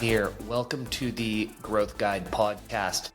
Nir, welcome to the Growth Guide podcast.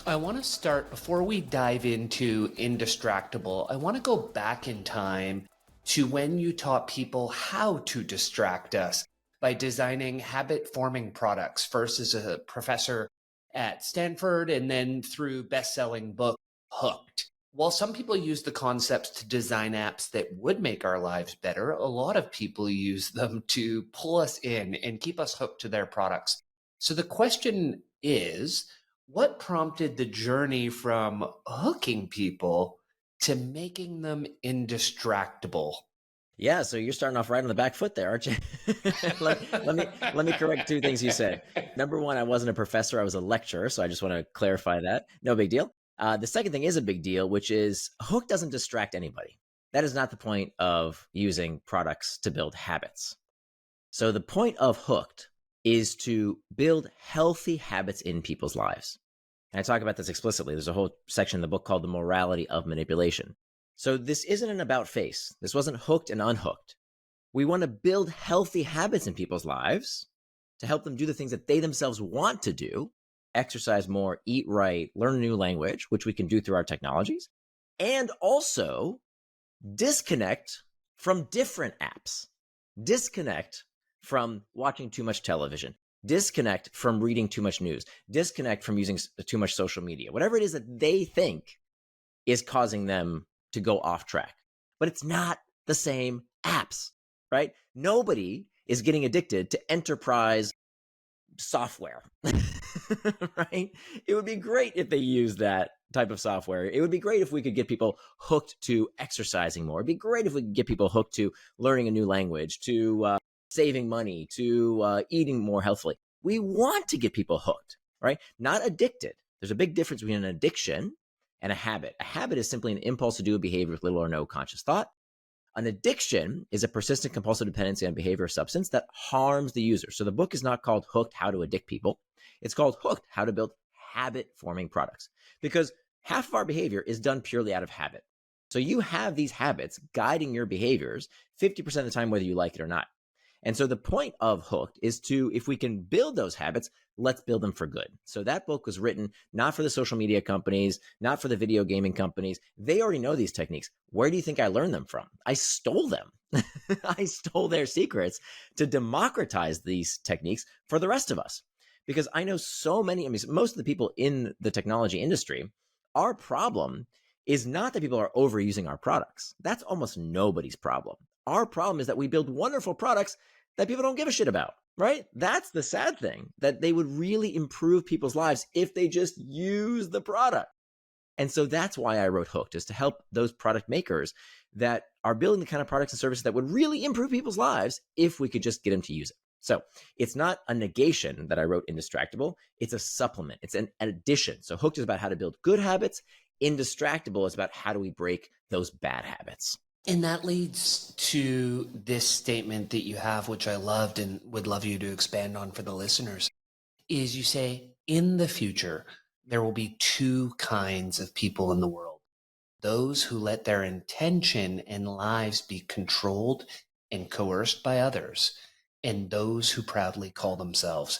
I want to start, before we dive into Indistractable, I want to go back in time to when you taught people how to distract us by designing habit-forming products, first as a professor at Stanford and then through best-selling book, Hooked. While some people use the concepts to design apps that would make our lives better, a lot of people use them to pull us in and keep us hooked to their products. So the question is, what prompted the journey from hooking people to making them indistractable? Yeah, so you're starting off right on the back foot there, aren't you? let me correct two things you said. Number one, I wasn't a professor, I was a lecturer, so I just want to clarify that. No big deal. The second thing is a big deal, which is Hook doesn't distract anybody. That is not the point of using products to build habits. So the point of Hooked is to build healthy habits in people's lives. And I talk about this explicitly. There's a whole section in the book called The Morality of Manipulation. So this isn't an about face. This wasn't hooked and unhooked. We want to build healthy habits in people's lives to help them do the things that they themselves want to do, exercise more, eat right, learn a new language, which we can do through our technologies, and also disconnect from different apps, disconnect from watching too much television, disconnect from reading too much news, disconnect from using too much social media, whatever it is that they think is causing them to go off track. But it's not the same apps, right? Nobody is getting addicted to enterprise software, right? It would be great if they used that type of software. It would be great if we could get people hooked to exercising more. It'd be great if we could get people hooked to learning a new language, to saving money, to eating more healthfully. We want to get people hooked, right? Not addicted. There's a big difference between an addiction and a habit. A habit is simply an impulse to do a behavior with little or no conscious thought. An addiction is a persistent compulsive dependency on behavior or substance that harms the user. So the book is not called Hooked, How to Addict People. It's called Hooked, How to Build Habit-Forming Products. Because half of our behavior is done purely out of habit. So you have these habits guiding your behaviors 50% of the time, whether you like it or not. And so the point of Hooked is to, if we can build those habits, let's build them for good. So that book was written not for the social media companies, not for the video gaming companies. They already know these techniques. Where do you think I learned them from? I stole them. I stole their secrets to democratize these techniques for the rest of us. Because I know so many, most of the people in the technology industry, our problem is not that people are overusing our products. That's almost nobody's problem. Our problem is that we build wonderful products that people don't give a shit about, right? That's the sad thing, that they would really improve people's lives if they just use the product. And so that's why I wrote Hooked, is to help those product makers that are building the kind of products and services that would really improve people's lives if we could just get them to use it. So it's not a negation that I wrote Indistractable. It's a supplement. It's an addition. So Hooked is about how to build good habits. Indistractable is about how do we break those bad habits. And that leads to this statement that you have, which I loved and would love you to expand on for the listeners, is you say, in the future, there will be two kinds of people in the world. Those who let their intention and lives be controlled and coerced by others, and those who proudly call themselves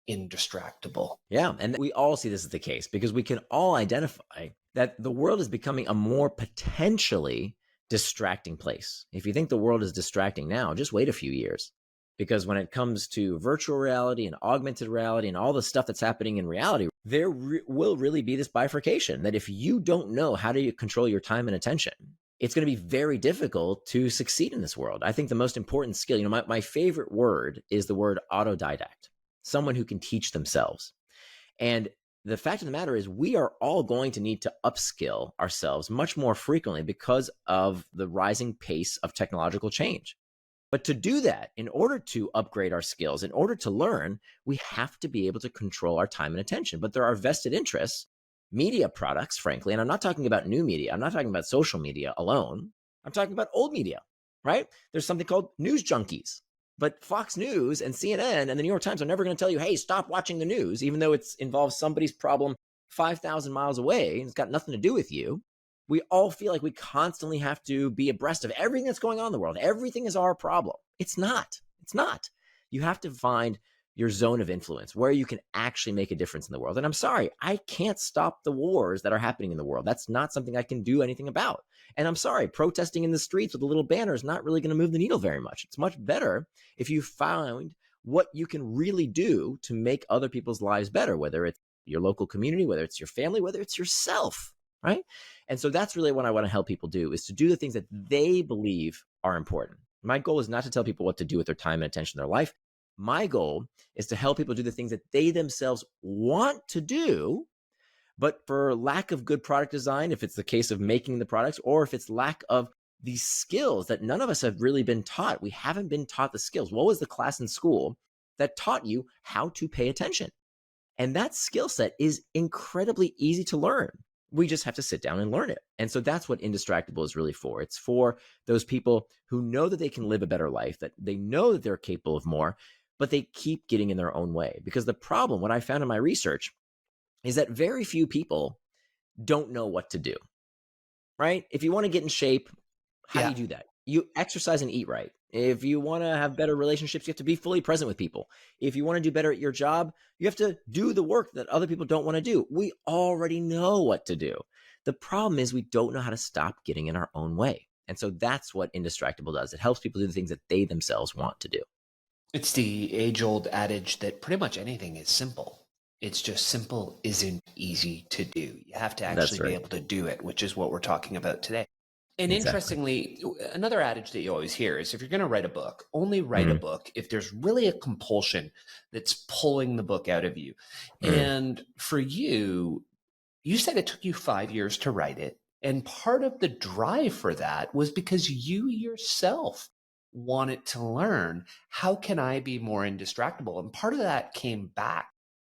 indistractable. Yeah, and we all see this as the case because we can all identify that the world is becoming a more potentially distracting place. If you think the world is distracting now, just wait a few years. Because when it comes to virtual reality and augmented reality and all the stuff that's happening in reality, there will really be this bifurcation that if you don't know how to control your time and attention, it's going to be very difficult to succeed in this world. I think the most important skill, my favorite word is the word autodidact, someone who can teach themselves. And the fact of the matter is we are all going to need to upskill ourselves much more frequently because of the rising pace of technological change. But to do that, in order to upgrade our skills, in order to learn, we have to be able to control our time and attention. But there are vested interests, media products, frankly, and I'm not talking about new media. I'm not talking about social media alone. I'm talking about old media, right? There's something called news junkies. But Fox News and CNN and the New York Times are never going to tell you, hey, stop watching the news, even though it involves somebody's problem 5,000 miles away and it's got nothing to do with you. We all feel like we constantly have to be abreast of everything that's going on in the world. Everything is our problem. It's not. It's not. You have to find your zone of influence, where you can actually make a difference in the world. And I'm sorry, I can't stop the wars that are happening in the world. That's not something I can do anything about. And I'm sorry, protesting in the streets with a little banner is not really going to move the needle very much. It's much better if you found what you can really do to make other people's lives better, whether it's your local community, whether it's your family, whether it's yourself, right? And so that's really what I want to help people do, is to do the things that they believe are important. My goal is not to tell people what to do with their time and attention in their life. My goal is to help people do the things that they themselves want to do, but for lack of good product design, if it's the case of making the products, or if it's lack of these skills that none of us have really been taught. We haven't been taught the skills. What was the class in school that taught you how to pay attention? And that skill set is incredibly easy to learn. We just have to sit down and learn it. And so that's what Indistractable is really for. It's for those people who know that they can live a better life, that they know that they're capable of more, but they keep getting in their own way. Because the problem, what I found in my research, is that very few people don't know what to do, right? If you want to get in shape, how do you do that? You exercise and eat right. If you want to have better relationships, you have to be fully present with people. If you want to do better at your job, you have to do the work that other people don't want to do. We already know what to do. The problem is we don't know how to stop getting in our own way. And so that's what Indistractable does. It helps people do the things that they themselves want to do. It's the age-old adage that pretty much anything is simple. It's just simple isn't easy to do. You have to actually be able to do it, which is what we're talking about today. And interestingly, another adage that you always hear is if you're going to write a book, only write a book if there's really a compulsion that's pulling the book out of you. And for you, you said it took you 5 years to write it. And part of the drive for that was because you yourself wanted to learn, how can I be more indistractable? And part of that came back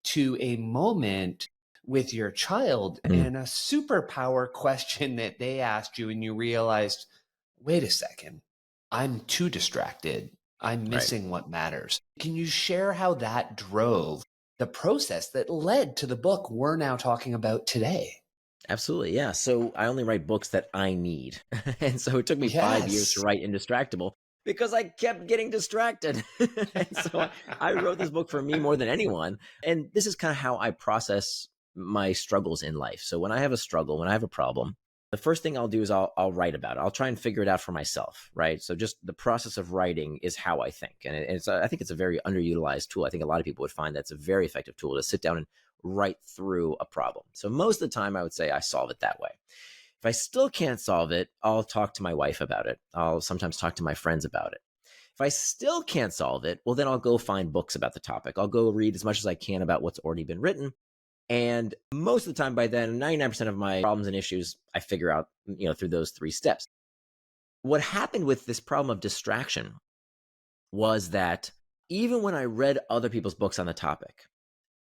to a moment with your child and a superpower question that they asked you, and you realized, wait a second, I'm too distracted. I'm missing what matters. Can you share how that drove the process that led to the book we're now talking about today? Absolutely. Yeah. So I only write books that I need. And so it took me 5 years to write Indistractable because I kept getting distracted. And so I wrote this book for me more than anyone. And this is kind of how I process my struggles in life. So when I have a struggle, when I have a problem, the first thing I'll do is I'll write about it. I'll try and figure it out for myself, right? So just the process of writing is how I think. And I think it's a very underutilized tool. I think a lot of people would find that's a very effective tool to sit down and write through a problem. So most of the time I would say I solve it that way. If I still can't solve it, I'll talk to my wife about it. I'll sometimes talk to my friends about it. If I still can't solve it, well, then I'll go find books about the topic. I'll go read as much as I can about what's already been written. And most of the time by then, 99% of my problems and issues, I figure out, through those 3 steps. What happened with this problem of distraction was that even when I read other people's books on the topic,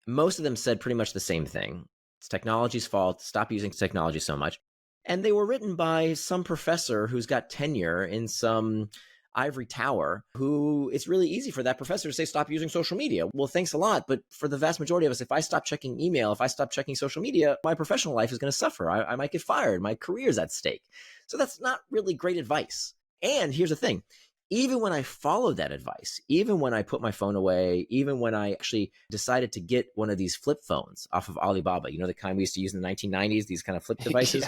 most of them said pretty much the same thing. It's technology's fault. Stop using technology so much. And they were written by some professor who's got tenure in some ivory tower, who it's really easy for that professor to say, stop using social media. Well, thanks a lot. But for the vast majority of us, if I stop checking email, if I stop checking social media, my professional life is going to suffer. I might get fired. My career's at stake. So that's not really great advice. And here's the thing. Even when I followed that advice, even when I put my phone away, even when I actually decided to get one of these flip phones off of Alibaba, the kind we used to use in the 1990s, these kind of flip devices,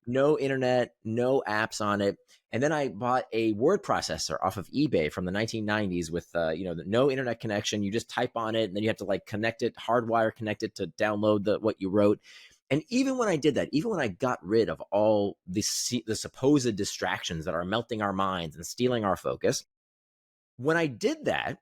no internet, no apps on it. And then I bought a word processor off of eBay from the 1990s with, no internet connection. You just type on it and then you have to connect it, hardwire connect it to download what you wrote. And even when I did that, even when I got rid of all the supposed distractions that are melting our minds and stealing our focus, when I did that,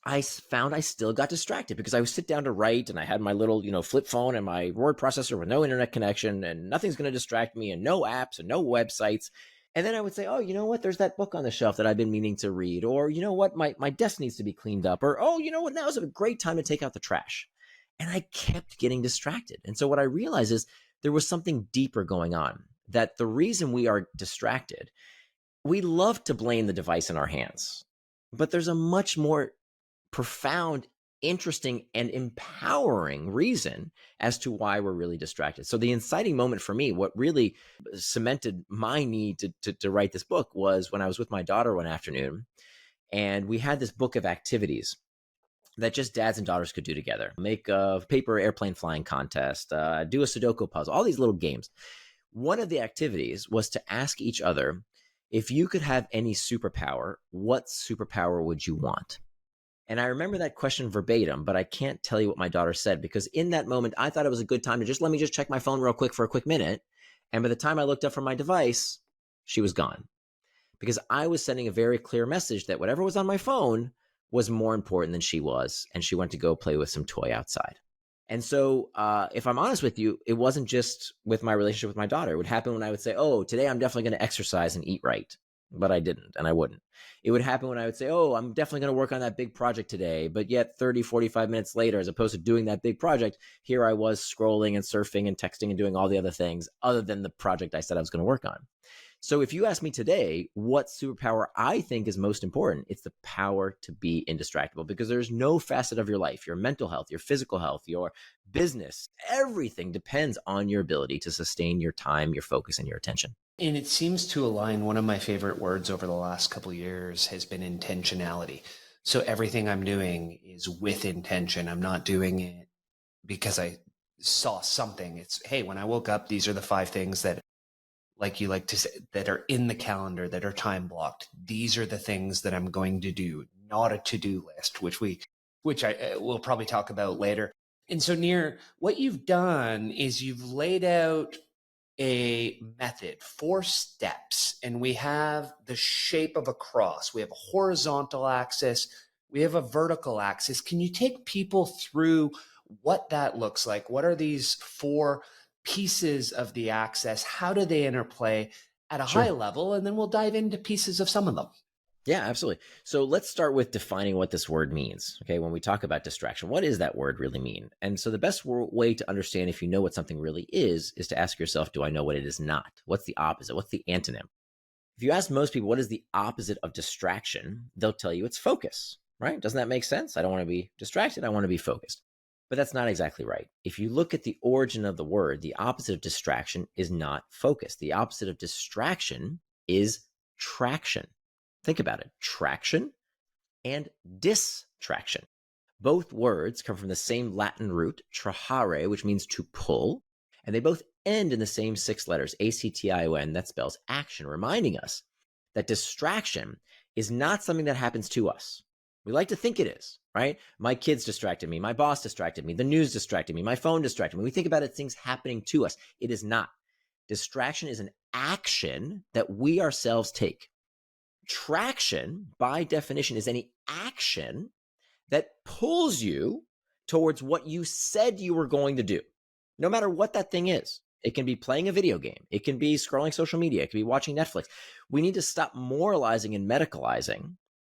I found I still got distracted because I would sit down to write and I had my little, flip phone and my word processor with no internet connection and nothing's going to distract me and no apps and no websites. And then I would say, oh, you know what? There's that book on the shelf that I've been meaning to read. Or, you know what? My desk needs to be cleaned up. Or, oh, you know what? Now's a great time to take out the trash. And I kept getting distracted. And so what I realized is there was something deeper going on, that the reason we are distracted, we love to blame the device in our hands, but there's a much more profound, interesting, and empowering reason as to why we're really distracted. So the inciting moment for me, what really cemented my need to write this book, was when I was with my daughter one afternoon, and we had this book of activities. that just dads and daughters could do together. Make a paper airplane flying contest, do a Sudoku puzzle, all these little games. One of the activities was to ask each other, if you could have any superpower, what superpower would you want? And I remember that question verbatim, but I can't tell you what my daughter said, because in that moment, I thought it was a good time to let me just check my phone real quick for a quick minute. And by the time I looked up from my device, she was gone, because I was sending a very clear message that whatever was on my phone was more important than she was. And she went to go play with some toy outside. And so if I'm honest with you, it wasn't just with my relationship with my daughter. It would happen when I would say, oh, today I'm definitely going to exercise and eat right. But I didn't, and I wouldn't. It would happen when I would say, oh, I'm definitely going to work on that big project today. But yet 30, 45 minutes later, as opposed to doing that big project, here I was scrolling and surfing and texting and doing all the other things other than the project I said I was going to work on. So if you ask me today what superpower I think is most important, it's the power to be indistractable, because there's no facet of your life, your mental health, your physical health, your business, everything depends on your ability to sustain your time, your focus, and your attention. And it seems to align. One of my favorite words over the last couple of years has been intentionality. So everything I'm doing is with intention. I'm not doing it because I saw something. It's, hey, when I woke up, these are the 5 things that, like you like to say, that are in the calendar, that are time blocked. These are the things that I'm going to do, not a to-do list, which I will probably talk about later. And so, Nir, what you've done is you've laid out a method, 4 steps, and we have the shape of a cross. We have a horizontal axis. We have a vertical axis. Can you take people through what that looks like? What are these 4 pieces of the axis? How do they interplay at a high level? And then we'll dive into pieces of some of them. Yeah, absolutely. So let's start with defining what this word means. Okay, when we talk about distraction, what does that word really mean? And so the best way to understand if you know what something really is to ask yourself, do I know what it is not? What's the opposite? What's the antonym? If you ask most people, what is the opposite of distraction? They'll tell you it's focus, right? Doesn't that make sense? I don't want to be distracted. I want to be focused. But that's not exactly right. If you look at the origin of the word, the opposite of distraction is not focus. The opposite of distraction is traction. Think about it. Traction and distraction. Both words come from the same Latin root, trahare, which means to pull, and they both end in the same 6 letters, A-C-T-I-O-N, that spells action, reminding us that distraction is not something that happens to us. We like to think it is, right? My kids distracted me, my boss distracted me, the news distracted me, my phone distracted me. We think about it, things happening to us. It is not. Distraction is an action that we ourselves take. Traction, by definition, is any action that pulls you towards what you said you were going to do, no matter what that thing is. It can be playing a video game. It can be scrolling social media. It can be watching Netflix. We need to stop moralizing and medicalizing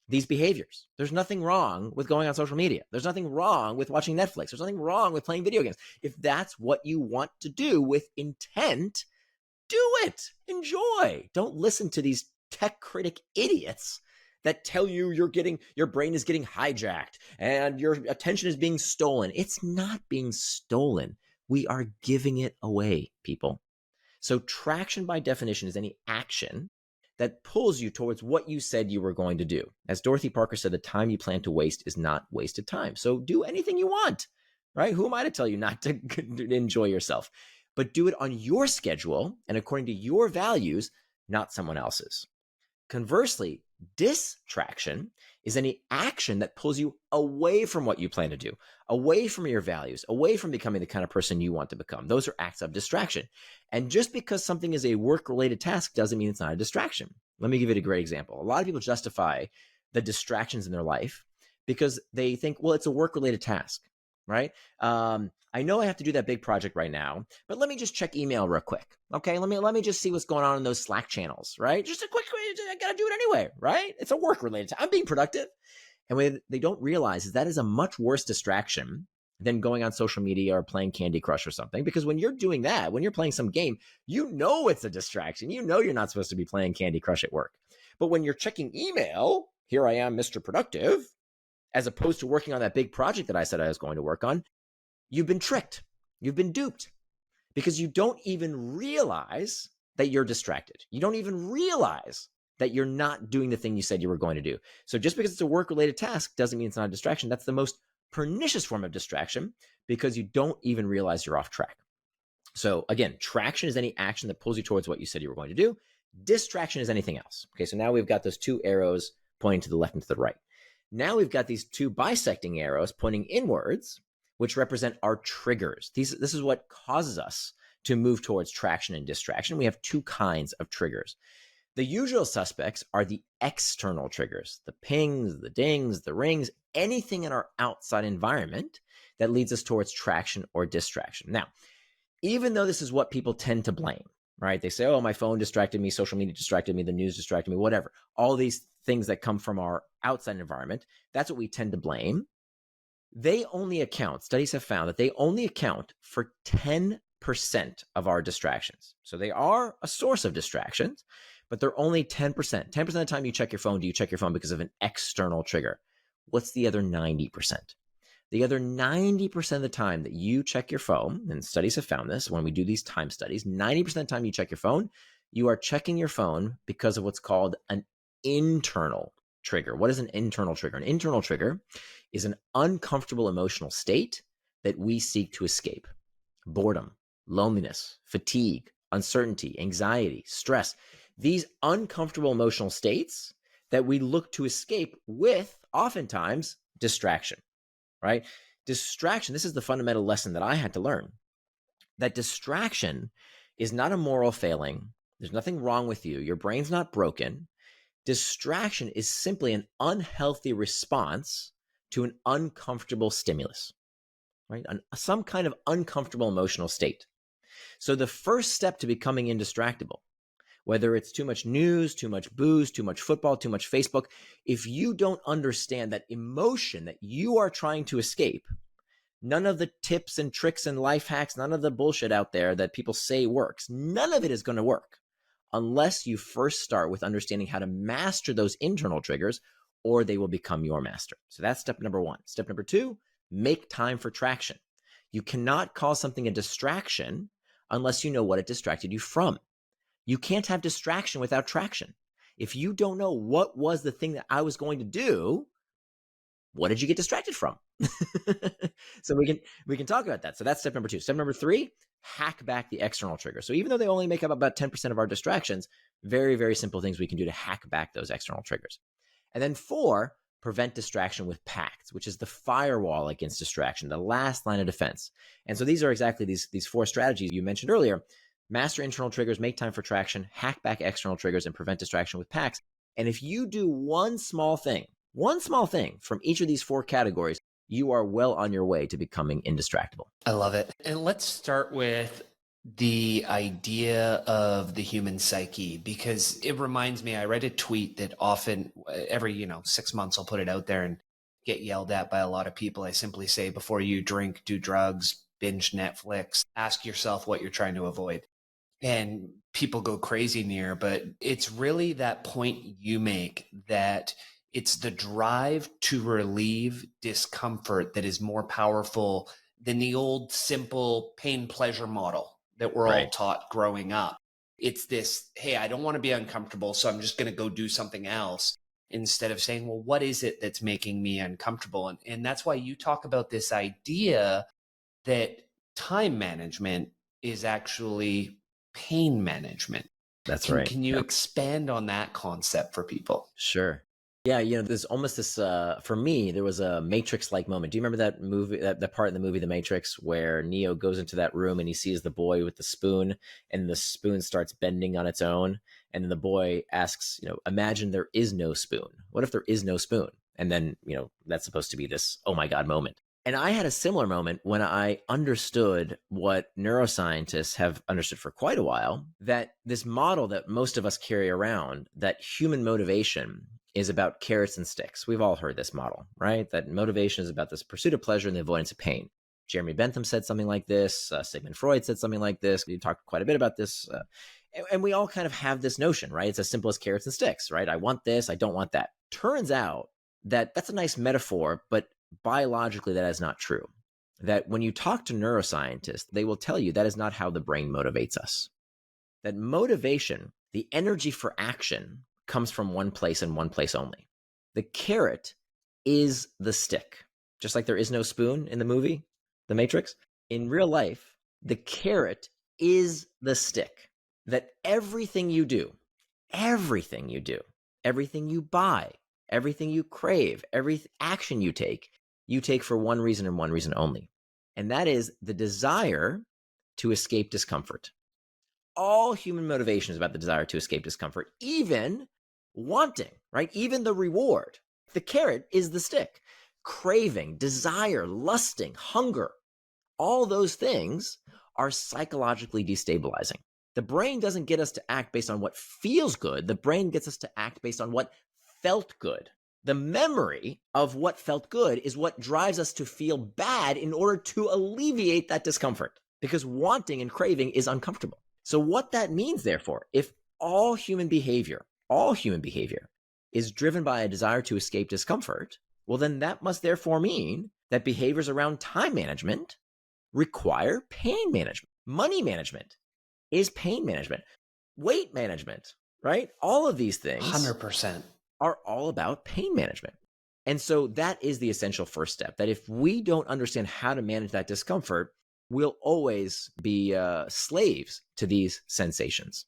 these behaviors. There's nothing wrong with going on social media. There's nothing wrong with watching Netflix. There's nothing wrong with playing video games. If that's what you want to do with intent, do it. Enjoy. Don't listen to these tech critic idiots that tell you your brain is getting hijacked and your attention is being stolen. It's not being stolen. We are giving it away, people. So traction by definition is any action that pulls you towards what you said you were going to do. As Dorothy Parker said, the time you plan to waste is not wasted time. So do anything you want, right? Who am I to tell you not to enjoy yourself? But do it on your schedule and according to your values, not someone else's. Conversely, distraction is any action that pulls you away from what you plan to do, away from your values, away from becoming the kind of person you want to become. Those are acts of distraction. And just because something is a work-related task doesn't mean it's not a distraction. Let me give you a great example. A lot of people justify the distractions in their life because they think, well, it's a work-related task, right? I know I have to do that big project right now, but let me just check email real quick. Okay, let me just see what's going on in those Slack channels, right? Just a quick, I gotta do it anyway, right? It's a work-related. I'm being productive. And what they don't realize is that is a much worse distraction than going on social media or playing Candy Crush or something. Because when you're doing that, when you're playing some game, you know it's a distraction. You know you're not supposed to be playing Candy Crush at work. But when you're checking email, here I am, Mr. Productive, as opposed to working on that big project that I said I was going to work on, you've been tricked. You've been duped because you don't even realize that you're distracted. You don't even realize that you're not doing the thing you said you were going to do. So just because it's a work-related task doesn't mean it's not a distraction. That's the most pernicious form of distraction because you don't even realize you're off track. So again, traction is any action that pulls you towards what you said you were going to do. Distraction is anything else. Okay, so now we've got those two arrows pointing to the left and to the right. Now we've got these two bisecting arrows pointing inwards, which represent our triggers. This is what causes us to move towards traction and distraction. We have two kinds of triggers. The usual suspects are the external triggers, the pings, the dings, the rings, anything in our outside environment that leads us towards traction or distraction. Now, even though this is what people tend to blame, right? They say, oh, my phone distracted me, social media distracted me, the news distracted me, whatever. All these things that come from our outside environment, that's what we tend to blame. They only account, studies have found that they only account for 10% of our distractions. So they are a source of distractions, but they're only 10%. 10% of the time you check your phone, do you check your phone because of an external trigger? What's the other 90%? The other 90% of the time that you check your phone, and studies have found this when we do these time studies, 90% of the time you check your phone, you are checking your phone because of what's called an internal trigger. What is an internal trigger? An internal trigger is an uncomfortable emotional state that we seek to escape. Boredom, loneliness, fatigue, uncertainty, anxiety, stress. These uncomfortable emotional states that we look to escape with, oftentimes, distraction, right? Distraction, this is the fundamental lesson that I had to learn, that distraction is not a moral failing. There's nothing wrong with you. Your brain's not broken. Distraction is simply an unhealthy response to an uncomfortable stimulus, right? Some kind of uncomfortable emotional state. So the first step to becoming indistractable, whether it's too much news, too much booze, too much football, too much Facebook, if you don't understand that emotion that you are trying to escape, none of the tips and tricks and life hacks, none of the bullshit out there that people say works, none of it is going to work unless you first start with understanding how to master those internal triggers, or they will become your master. So that's step number one. Step number two, make time for traction. You cannot call something a distraction unless you know what it distracted you from. You can't have distraction without traction. If you don't know what was the thing that I was going to do, what did you get distracted from? So we can talk about that. So that's step number two. Step number three, hack back the external trigger. So even though they only make up about 10% of our distractions, very, very simple things we can do to hack back those external triggers. And then four, prevent distraction with pacts, which is the firewall against distraction, the last line of defense. And so these are exactly these four strategies you mentioned earlier. Master internal triggers, make time for traction, hack back external triggers, and prevent distraction with pacts. And if you do one small thing from each of these four categories, you are well on your way to becoming indistractable. I love it. And let's start with the idea of the human psyche, because it reminds me, I read a tweet that often every 6 months I'll put it out there and get yelled at by a lot of people. I simply say, before you drink, do drugs, binge Netflix, ask yourself what you're trying to avoid. And people go crazy, Nir, but it's really that point you make, that it's the drive to relieve discomfort that is more powerful than the old simple pain-pleasure model that we're all taught growing up. It's this, hey, I don't want to be uncomfortable, so I'm just going to go do something else, instead of saying, well, what is it that's making me uncomfortable? And that's why you talk about this idea that time management is actually pain management. That's right. Can you expand on that concept for people? Sure. Yeah, there's almost this, for me, there was a Matrix-like moment. Do you remember that movie, that part in the movie The Matrix where Neo goes into that room and he sees the boy with the spoon, and the spoon starts bending on its own, and then the boy asks, imagine there is no spoon. What if there is no spoon? And then, that's supposed to be this, oh my God moment. And I had a similar moment when I understood what neuroscientists have understood for quite a while, that this model that most of us carry around, that human motivation is about carrots and sticks. We've all heard this model, right? That motivation is about this pursuit of pleasure and the avoidance of pain. Jeremy Bentham said something like this. Sigmund Freud said something like this. We talked quite a bit about this. And we all kind of have this notion, right? It's as simple as carrots and sticks, right? I want this, I don't want that. Turns out that that's a nice metaphor, but biologically that is not true. That when you talk to neuroscientists, they will tell you that is not how the brain motivates us. That motivation, the energy for action, comes from one place and one place only. The carrot is the stick. Just like there is no spoon in the movie, The Matrix, in real life, the carrot is the stick. That everything you do, everything you buy, everything you crave, every action you take for one reason and one reason only. And that is the desire to escape discomfort. All human motivation is about the desire to escape discomfort, even wanting, right? Even the reward. The carrot is the stick. Craving, desire, lusting, hunger, all those things are psychologically destabilizing. The brain doesn't get us to act based on what feels good. The brain gets us to act based on what felt good. The memory of what felt good is what drives us to feel bad in order to alleviate that discomfort, because wanting and craving is uncomfortable. So what that means, therefore, if all human behavior is driven by a desire to escape discomfort, well, then that must therefore mean that behaviors around time management require pain management. Money management is pain management. Weight management, right? All of these things 100% are all about pain management. And so that is the essential first step, that if we don't understand how to manage that discomfort, we'll always be slaves to these sensations.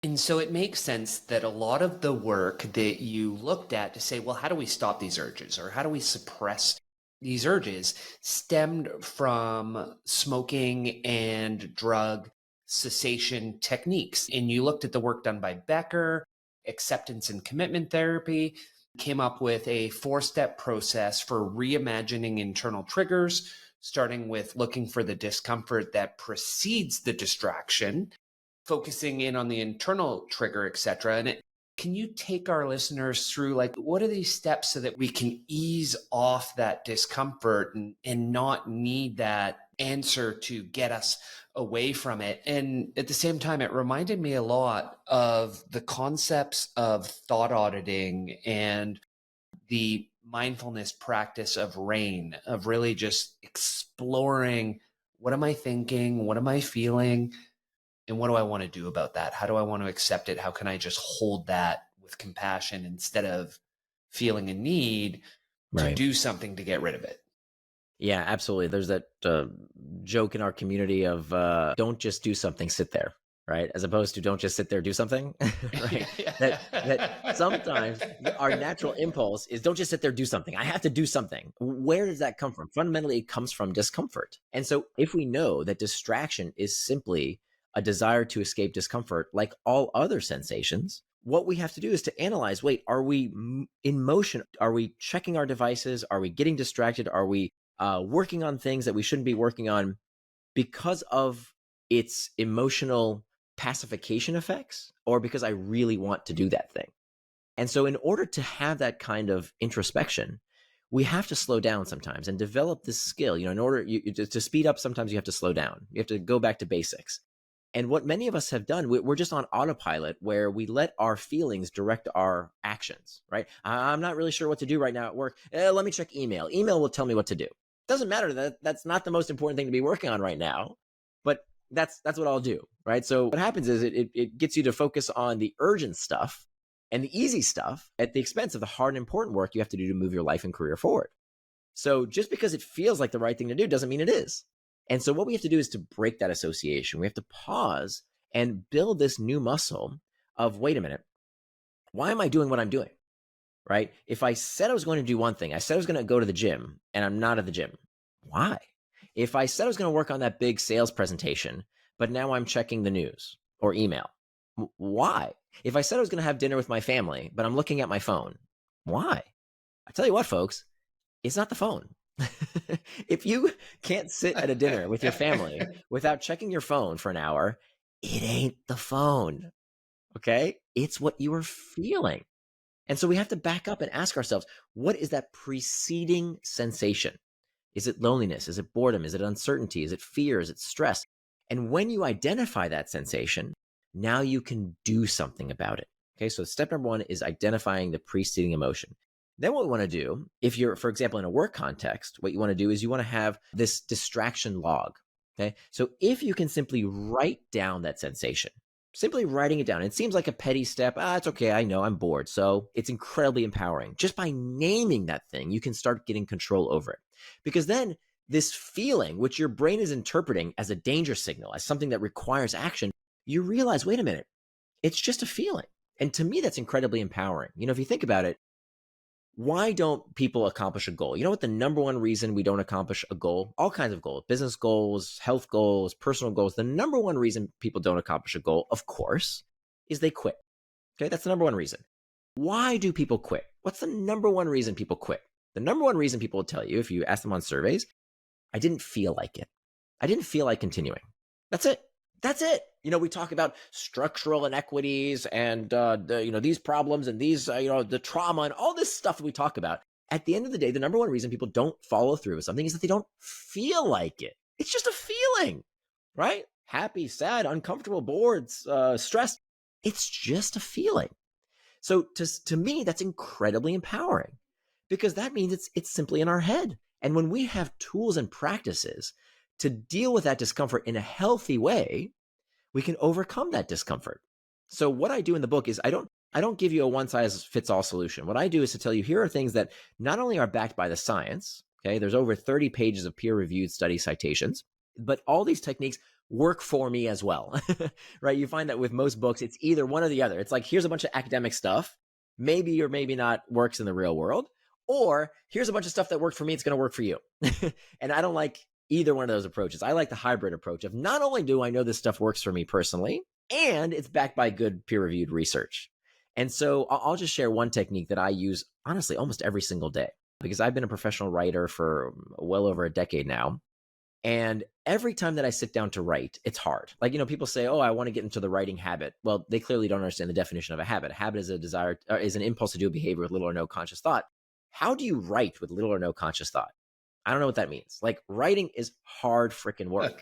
And so it makes sense that a lot of the work that you looked at to say, well, how do we stop these urges, or how do we suppress these urges, stemmed from smoking and drug cessation techniques. And you looked at the work done by Becker, acceptance and commitment therapy, came up with a 4-step process for reimagining internal triggers, starting with looking for the discomfort that precedes the distraction, focusing in on the internal trigger, etc. And can you take our listeners through, like, what are these steps so that we can ease off that discomfort and not need that answer to get us away from it? And at the same time, it reminded me a lot of the concepts of thought auditing and the mindfulness practice of RAIN, of really just exploring, what am I thinking? What am I feeling? And what do I want to do about that? How do I want to accept it? How can I just hold that with compassion instead of feeling a need to do something to get rid of it? Yeah, absolutely. There's that joke in our community of don't just do something, sit there, right? As opposed to don't just sit there, do something, right? that sometimes our natural impulse is don't just sit there, do something. I have to do something. Where does that come from? Fundamentally, it comes from discomfort. And so if we know that distraction is simply a desire to escape discomfort, like all other sensations, what we have to do is to analyze, wait, are we in motion? Are we checking our devices? Are we getting distracted? Are we working on things that we shouldn't be working on because of its emotional pacification effects, or because I really want to do that thing? And so in order to have that kind of introspection, we have to slow down sometimes and develop this skill. In order to speed up, sometimes you have to slow down. You have to go back to basics. And what many of us have done, we're just on autopilot, where we let our feelings direct our actions, right? I'm not really sure what to do right now at work. Let me check email. Email will tell me what to do. Doesn't matter. That's not the most important thing to be working on right now, but that's what I'll do, right? So what happens is it gets you to focus on the urgent stuff and the easy stuff at the expense of the hard and important work you have to do to move your life and career forward. So just because it feels like the right thing to do doesn't mean it is. And so what we have to do is to break that association. We have to pause and build this new muscle of, wait a minute, why am I doing what I'm doing, right? If I said I was going to do one thing, I said I was going to go to the gym and I'm not at the gym. Why? If I said I was going to work on that big sales presentation, but now I'm checking the news or email, why? If I said I was going to have dinner with my family, but I'm looking at my phone, why? I tell you what, folks, it's not the phone. If you can't sit at a dinner with your family without checking your phone for an hour, it ain't the phone, okay? It's what you are feeling. And so we have to back up and ask ourselves, what is that preceding sensation? Is it loneliness? Is it boredom? Is it uncertainty? Is it fear? Is it stress? And when you identify that sensation, now you can do something about it. Okay, so step number 1 is identifying the preceding emotion. Then what we want to do, if you're, for example, in a work context, what you want to do is you want to have this distraction log. Okay, so if you can simply write down that sensation. Simply writing it down. It seems like a petty step. It's okay. I know I'm bored. So it's incredibly empowering. Just by naming that thing, you can start getting control over it. Because then this feeling, which your brain is interpreting as a danger signal, as something that requires action, you realize, wait a minute, it's just a feeling. And to me, that's incredibly empowering. If you think about it, why don't people accomplish a goal? You know what the number one reason we don't accomplish a goal? All kinds of goals, business goals, health goals, personal goals. The number one reason people don't accomplish a goal, of course, is they quit. Okay, that's the number one reason. Why do people quit? What's the number one reason people quit? The number one reason people will tell you, if you ask them on surveys, I didn't feel like it. I didn't feel like continuing. That's it. That's it. We talk about structural inequities and these problems and these the trauma and all this stuff that we talk about. At the end of the day, the number one reason people don't follow through with something is that they don't feel like it. It's just a feeling, right? Happy, sad, uncomfortable, bored, stressed. It's just a feeling. So to me, that's incredibly empowering because that means it's simply in our head. And when we have tools and practices to deal with that discomfort in a healthy way, we can overcome that discomfort. So what I do in the book is I don't give you a one size fits all solution. What I do is to tell you here are things that not only are backed by the science, okay, there's over 30 pages of peer reviewed study citations, but all these techniques work for me as well, right? You find that with most books, it's either one or the other. It's like, here's a bunch of academic stuff, maybe or maybe not works in the real world, or here's a bunch of stuff that worked for me, it's going to work for you. And I don't like either one of those approaches. I like the hybrid approach of not only do I know this stuff works for me personally, and it's backed by good peer-reviewed research. And so I'll just share one technique that I use, honestly, almost every single day, because I've been a professional writer for well over a decade now. And every time that I sit down to write, it's hard. Like, people say, oh, I want to get into the writing habit. Well, they clearly don't understand the definition of a habit. A habit is a desire, is an impulse to do a behavior with little or no conscious thought. How do you write with little or no conscious thought? I don't know what that means. Like, writing is hard freaking work.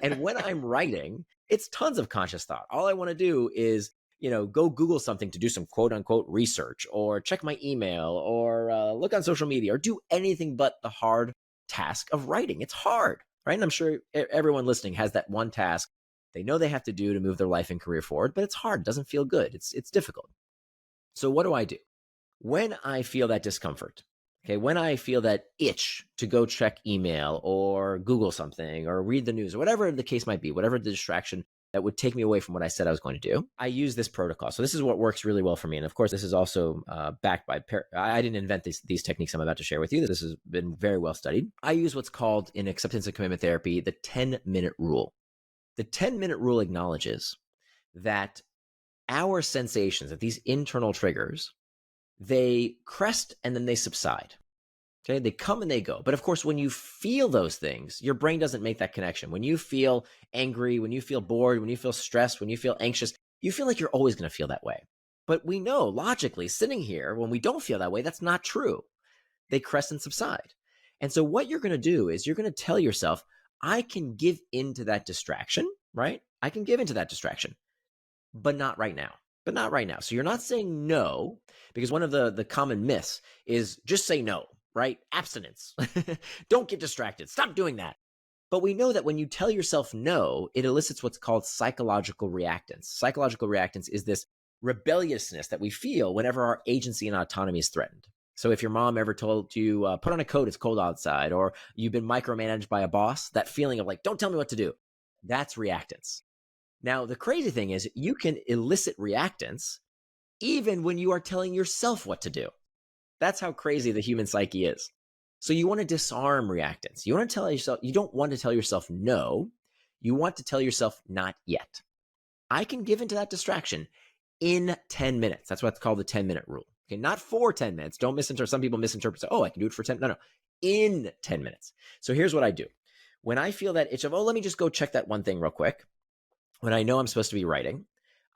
And when I'm writing, it's tons of conscious thought. All I want to do is, go Google something to do some quote unquote research, or check my email, or look on social media, or do anything but the hard task of writing. It's hard, right? And I'm sure everyone listening has that one task they know they have to do to move their life and career forward, but it's hard. It doesn't feel good. It's difficult. So what do I do? When I feel that discomfort, okay, when I feel that itch to go check email or Google something or read the news or whatever the case might be, whatever the distraction that would take me away from what I said I was going to do, I use this protocol. So this is what works really well for me. And of course, this is also backed by, I didn't invent these techniques I'm about to share with you. This has been very well studied. I use what's called in acceptance and commitment therapy, the 10-minute rule. The 10-minute rule acknowledges that our sensations, that these internal triggers, they crest and then they subside. Okay, they come and they go. But of course, when you feel those things, your brain doesn't make that connection. When you feel angry, when you feel bored, when you feel stressed, when you feel anxious, you feel like you're always going to feel that way. But we know logically, sitting here, when we don't feel that way, that's not true. They crest and subside. And so what you're going to do is you're going to tell yourself, I can give into that distraction, right? I can give into that distraction, but not right now. But not right now. So you're not saying no, because one of the common myths is just say no, right? Abstinence. Don't get distracted. Stop doing that. But we know that when you tell yourself no, it elicits what's called psychological reactance. Psychological reactance is this rebelliousness that we feel whenever our agency and autonomy is threatened. So if your mom ever told you, put on a coat, it's cold outside, or you've been micromanaged by a boss, that feeling of like, don't tell me what to do, that's reactance. Now, the crazy thing is you can elicit reactance even when you are telling yourself what to do. That's how crazy the human psyche is. So you want to disarm reactance. You want to tell yourself, you don't want to tell yourself no. You want to tell yourself not yet. I can give into that distraction in 10 minutes. That's what's called the 10-minute rule. Okay, not for 10 minutes. Don't misinterpret. Some people misinterpret. Oh, I can do it for 10. No. In 10 minutes. So here's what I do. When I feel that itch of, let me just go check that one thing real quick. When I know I'm supposed to be writing,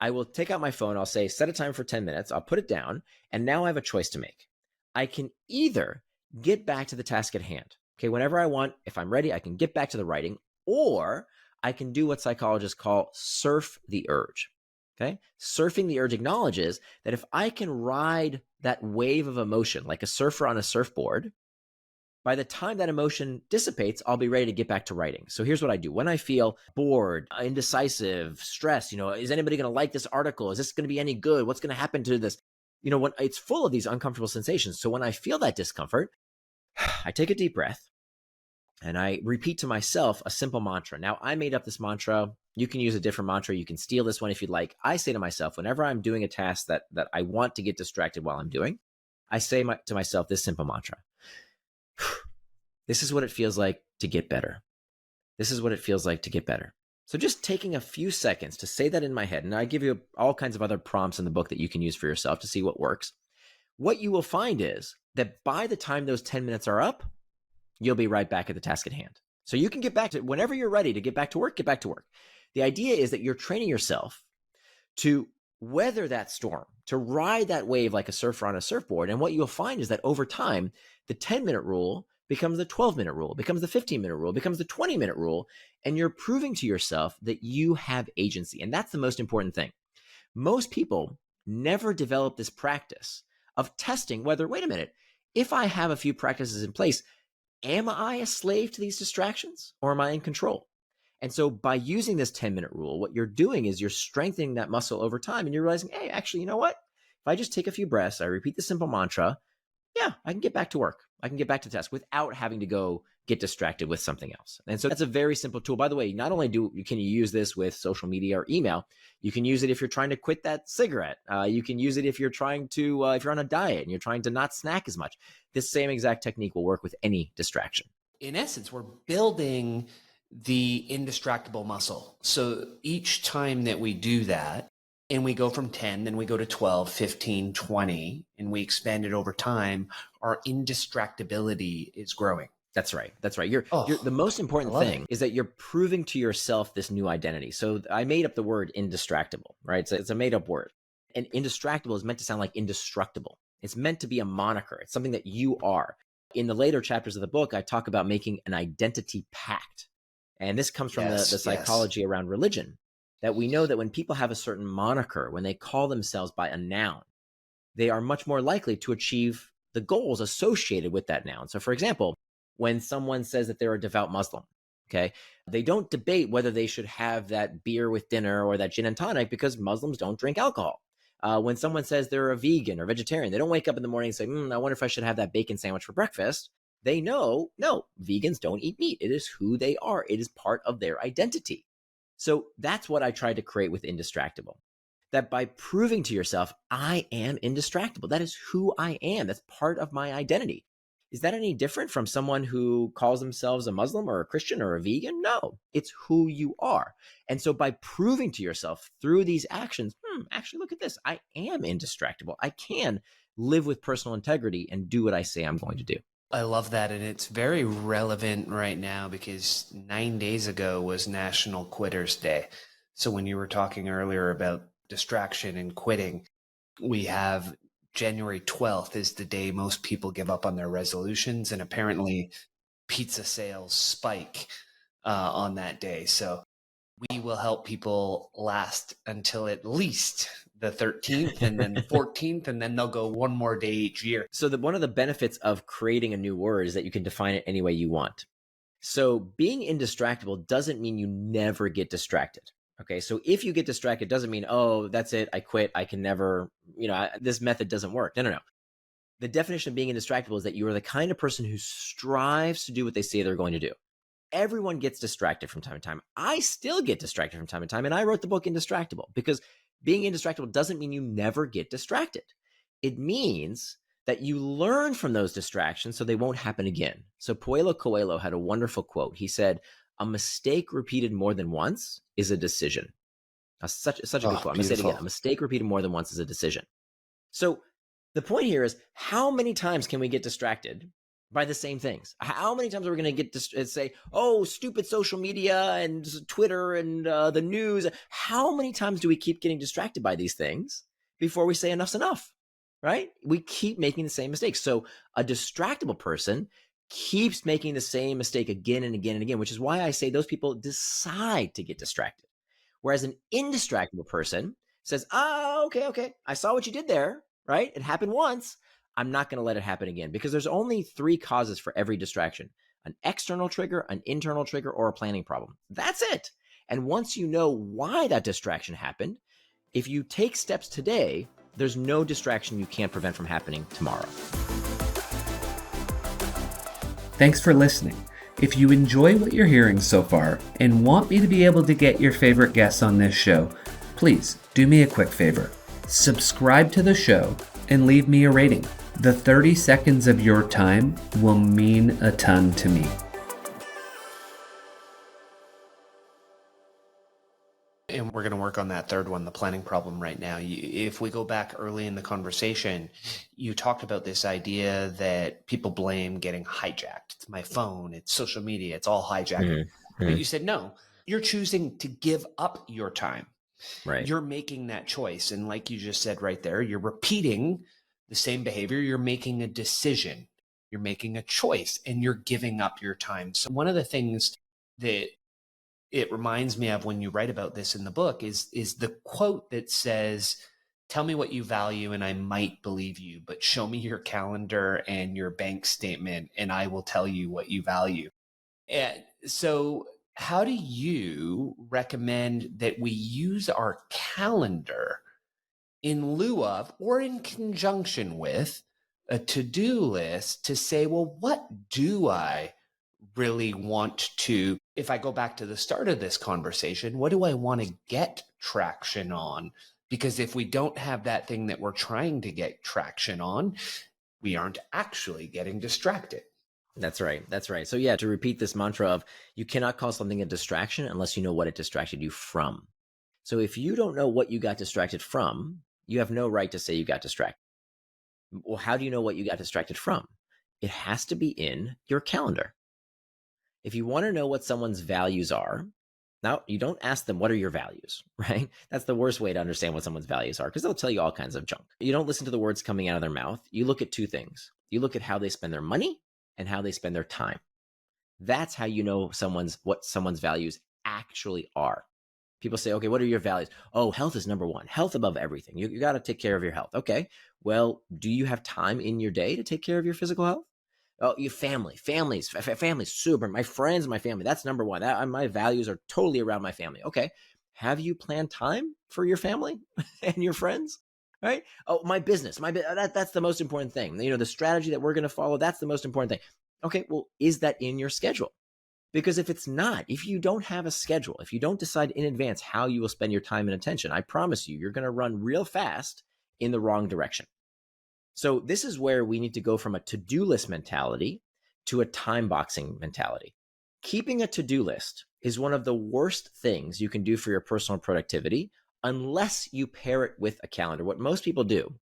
I will take out my phone. I'll say, set a time for 10 minutes. I'll put it down. And now I have a choice to make. I can either get back to the task at hand. Okay, whenever I want, if I'm ready, I can get back to the writing, or I can do what psychologists call surf the urge. Okay, surfing the urge acknowledges that if I can ride that wave of emotion like a surfer on a surfboard, By the time that emotion dissipates, I'll be ready to get back to writing. So here's what I do. When I feel bored, indecisive, stressed, is anybody going to like this article? Is this going to be any good? What's going to happen to this? When it's full of these uncomfortable sensations. So when I feel that discomfort, I take a deep breath and I repeat to myself a simple mantra. Now, I made up this mantra. You can use a different mantra. You can steal this one if you'd like. I say to myself, whenever I'm doing a task that I want to get distracted while I'm doing, I say to myself this simple mantra. This is what it feels like to get better. This is what it feels like to get better. So just taking a few seconds to say that in my head, and I give you all kinds of other prompts in the book that you can use for yourself to see what works. What you will find is that by the time those 10 minutes are up, you'll be right back at the task at hand. So you can get back to, whenever you're ready to get back to work, get back to work. The idea is that you're training yourself to weather that storm, to ride that wave like a surfer on a surfboard. And what you'll find is that over time, the 10-minute rule becomes the 12-minute rule, becomes the 15-minute rule, becomes the 20-minute rule, and you're proving to yourself that you have agency. And that's the most important thing. Most people never develop this practice of testing whether, wait a minute, if I have a few practices in place, am I a slave to these distractions or am I in control? And so by using this 10-minute rule, what you're doing is you're strengthening that muscle over time and you're realizing, hey, actually, you know what? If I just take a few breaths, I repeat the simple mantra, yeah, I can get back to work. I can get back to the task without having to go get distracted with something else. And so that's a very simple tool. By the way, not only can you use this with social media or email, you can use it if you're trying to quit that cigarette. You can use it if you're trying to, if you're on a diet and you're trying to not snack as much. This same exact technique will work with any distraction. In essence, we're building the indistractable muscle. So each time that we do that, and we go from 10, then we go to 12, 15, 20, and we expand it over time, our indistractability is growing. That's right. That's right. You're the most important thing is that you're proving to yourself this new identity. So I made up the word indistractable, right? So it's a made up word. And indistractable is meant to sound like indestructible. It's meant to be a moniker. It's something that you are. In the later chapters of the book, I talk about making an identity pact. And this comes from the psychology around religion, that we know that when people have a certain moniker, when they call themselves by a noun, they are much more likely to achieve the goals associated with that noun. So for example, when someone says that they're a devout Muslim, okay, they don't debate whether they should have that beer with dinner or that gin and tonic because Muslims don't drink alcohol. When someone says they're a vegan or vegetarian, they don't wake up in the morning and say, I wonder if I should have that bacon sandwich for breakfast. They know, no, vegans don't eat meat. It is who they are. It is part of their identity. So that's what I tried to create with Indistractable. That by proving to yourself, I am indistractable. That is who I am. That's part of my identity. Is that any different from someone who calls themselves a Muslim or a Christian or a vegan? No, it's who you are. And so by proving to yourself through these actions, actually, look at this. I am indistractable. I can live with personal integrity and do what I say I'm going to do. I love that. And it's very relevant right now because 9 days ago was National Quitters Day. So when you were talking earlier about distraction and quitting, we have January 12th is the day most people give up on their resolutions. And apparently pizza sales spike on that day. So we will help people last until at least the 13th and then the 14th, and then they'll go one more day each year. So one of the benefits of creating a new word is that you can define it any way you want. So being indistractable doesn't mean you never get distracted. Okay, so if you get distracted, it doesn't mean, oh, that's it, I quit, I can never, this method doesn't work. No. The definition of being indistractable is that you are the kind of person who strives to do what they say they're going to do. Everyone gets distracted from time to time. I still get distracted from time to time, and I wrote the book Indistractable because being indistractable doesn't mean you never get distracted. It means that you learn from those distractions so they won't happen again. So Paulo Coelho had a wonderful quote. He said, a mistake repeated more than once is a decision. Such a good quote. I'm going to say it again. A mistake repeated more than once is a decision. So the point here is, how many times can we get distracted by the same things? How many times are we going to get say, oh, stupid social media and Twitter and the news? How many times do we keep getting distracted by these things before we say enough's enough, right? We keep making the same mistakes. So a distractible person keeps making the same mistake again and again and again, which is why I say those people decide to get distracted. Whereas an indistractable person says, okay, I saw what you did there, right? It happened once. I'm not going to let it happen again, because there's only 3 causes for every distraction: an external trigger, an internal trigger, or a planning problem. That's it. And once you know why that distraction happened, if you take steps today, there's no distraction you can't prevent from happening tomorrow. Thanks for listening. If you enjoy what you're hearing so far and want me to be able to get your favorite guests on this show, please do me a quick favor. Subscribe to the show and leave me a rating. The 30 seconds of your time will mean a ton to me. And we're going to work on that third one, the planning problem, right now. If we go back early in the conversation, you talked about this idea that people blame getting hijacked. It's my phone, it's social media, it's all hijacking. Mm-hmm. But you said, no, you're choosing to give up your time. Right. You're making that choice. And like you just said right there, you're repeating the same behavior. You're making a decision. You're making a choice, and you're giving up your time. So one of the things that it reminds me of when you write about this in the book is the quote that says, "Tell me what you value and I might believe you, but show me your calendar and your bank statement and I will tell you what you value." And so how do you recommend that we use our calendar in lieu of or in conjunction with a to-do list to say, well, what do I really want to, if I go back to the start of this conversation, what do I want to get traction on? Because if we don't have that thing that we're trying to get traction on, we aren't actually getting distracted. That's right. That's right. So yeah, to repeat this mantra of, you cannot call something a distraction unless you know what it distracted you from. So if you don't know what you got distracted from, you have no right to say you got distracted. Well, how do you know what you got distracted from? It has to be in your calendar. If you want to know what someone's values are, now you don't ask them, what are your values, right? That's the worst way to understand what someone's values are, because they'll tell you all kinds of junk. You don't listen to the words coming out of their mouth. You look at 2 things. You look at how they spend their money and how they spend their time. That's how you know what someone's values actually are. People say, okay, what are your values? Oh, health is number 1. Health above everything. You got to take care of your health. Okay, well, do you have time in your day to take care of your physical health? Oh, your family's super. My friends, my family, that's number 1. My values are totally around my family. Okay, have you planned time for your family and your friends? Right? Oh, my business, that's the most important thing. The strategy that we're going to follow, that's the most important thing. Okay, well, is that in your schedule? Because if it's not, if you don't have a schedule, if you don't decide in advance how you will spend your time and attention, I promise you're going to run real fast in the wrong direction. So this is where we need to go from a to-do list mentality to a time boxing mentality. Keeping a to-do list is one of the worst things you can do for your personal productivity unless you pair it with a calendar. What most people do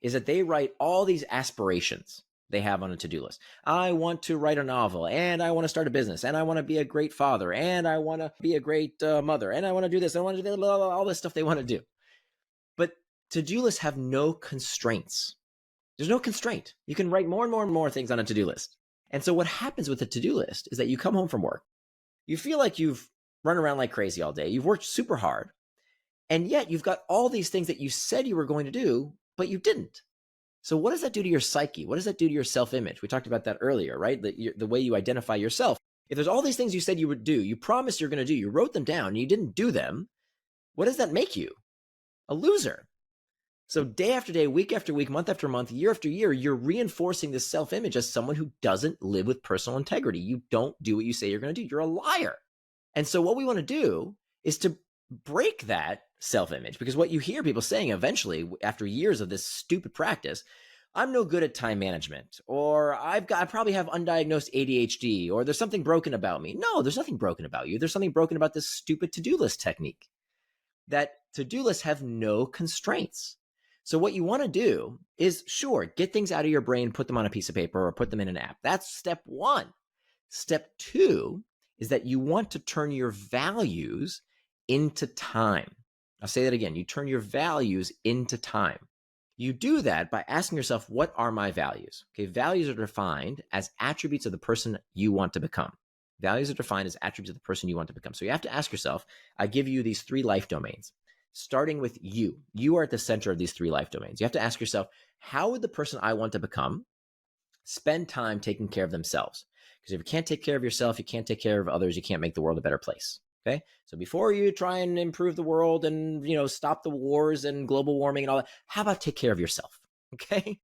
is that they write all these aspirations they have on a to-do list. I want to write a novel, and I want to start a business, and I want to be a great father, and I want to be a great mother, and I want to do this, I want to do all this stuff they want to do. But to-do lists have no constraints. There's no constraint. You can write more and more and more things on a to-do list. And so what happens with a to-do list is that you come home from work, you feel like you've run around like crazy all day, you've worked super hard, and yet you've got all these things that you said you were going to do, but you didn't. So what does that do to your psyche? What does that do to your self-image? We talked about that earlier, right? The way you identify yourself. If there's all these things you said you would do, you promised you're going to do, you wrote them down, and you didn't do them, what does that make you? A loser. So day after day, week after week, month after month, year after year, you're reinforcing this self-image as someone who doesn't live with personal integrity. You don't do what you say you're going to do. You're a liar. And so what we want to do is to break that self-image, because what you hear people saying eventually after years of this stupid practice, I'm no good at time management, or I probably have undiagnosed ADHD, or there's something broken about me. No, there's nothing broken about you. There's something broken about this stupid to-do list technique. That to-do lists have no constraints. So what you want to do is, sure, get things out of your brain, put them on a piece of paper, or put them in an app. That's step 1. Step 2 is that you want to turn your values into time. I'll say that again. You turn your values into time. You do that by asking yourself, what are my values? Okay, values are defined as attributes of the person you want to become. Values are defined as attributes of the person you want to become. So you have to ask yourself, I give you these 3 life domains: starting with you. You are at the center of these 3 life domains. You have to ask yourself, how would the person I want to become spend time taking care of themselves? Because if you can't take care of yourself, you can't take care of others, you can't make the world a better place. Okay. So before you try and improve the world and, stop the wars and global warming and all that, how about take care of yourself? Okay.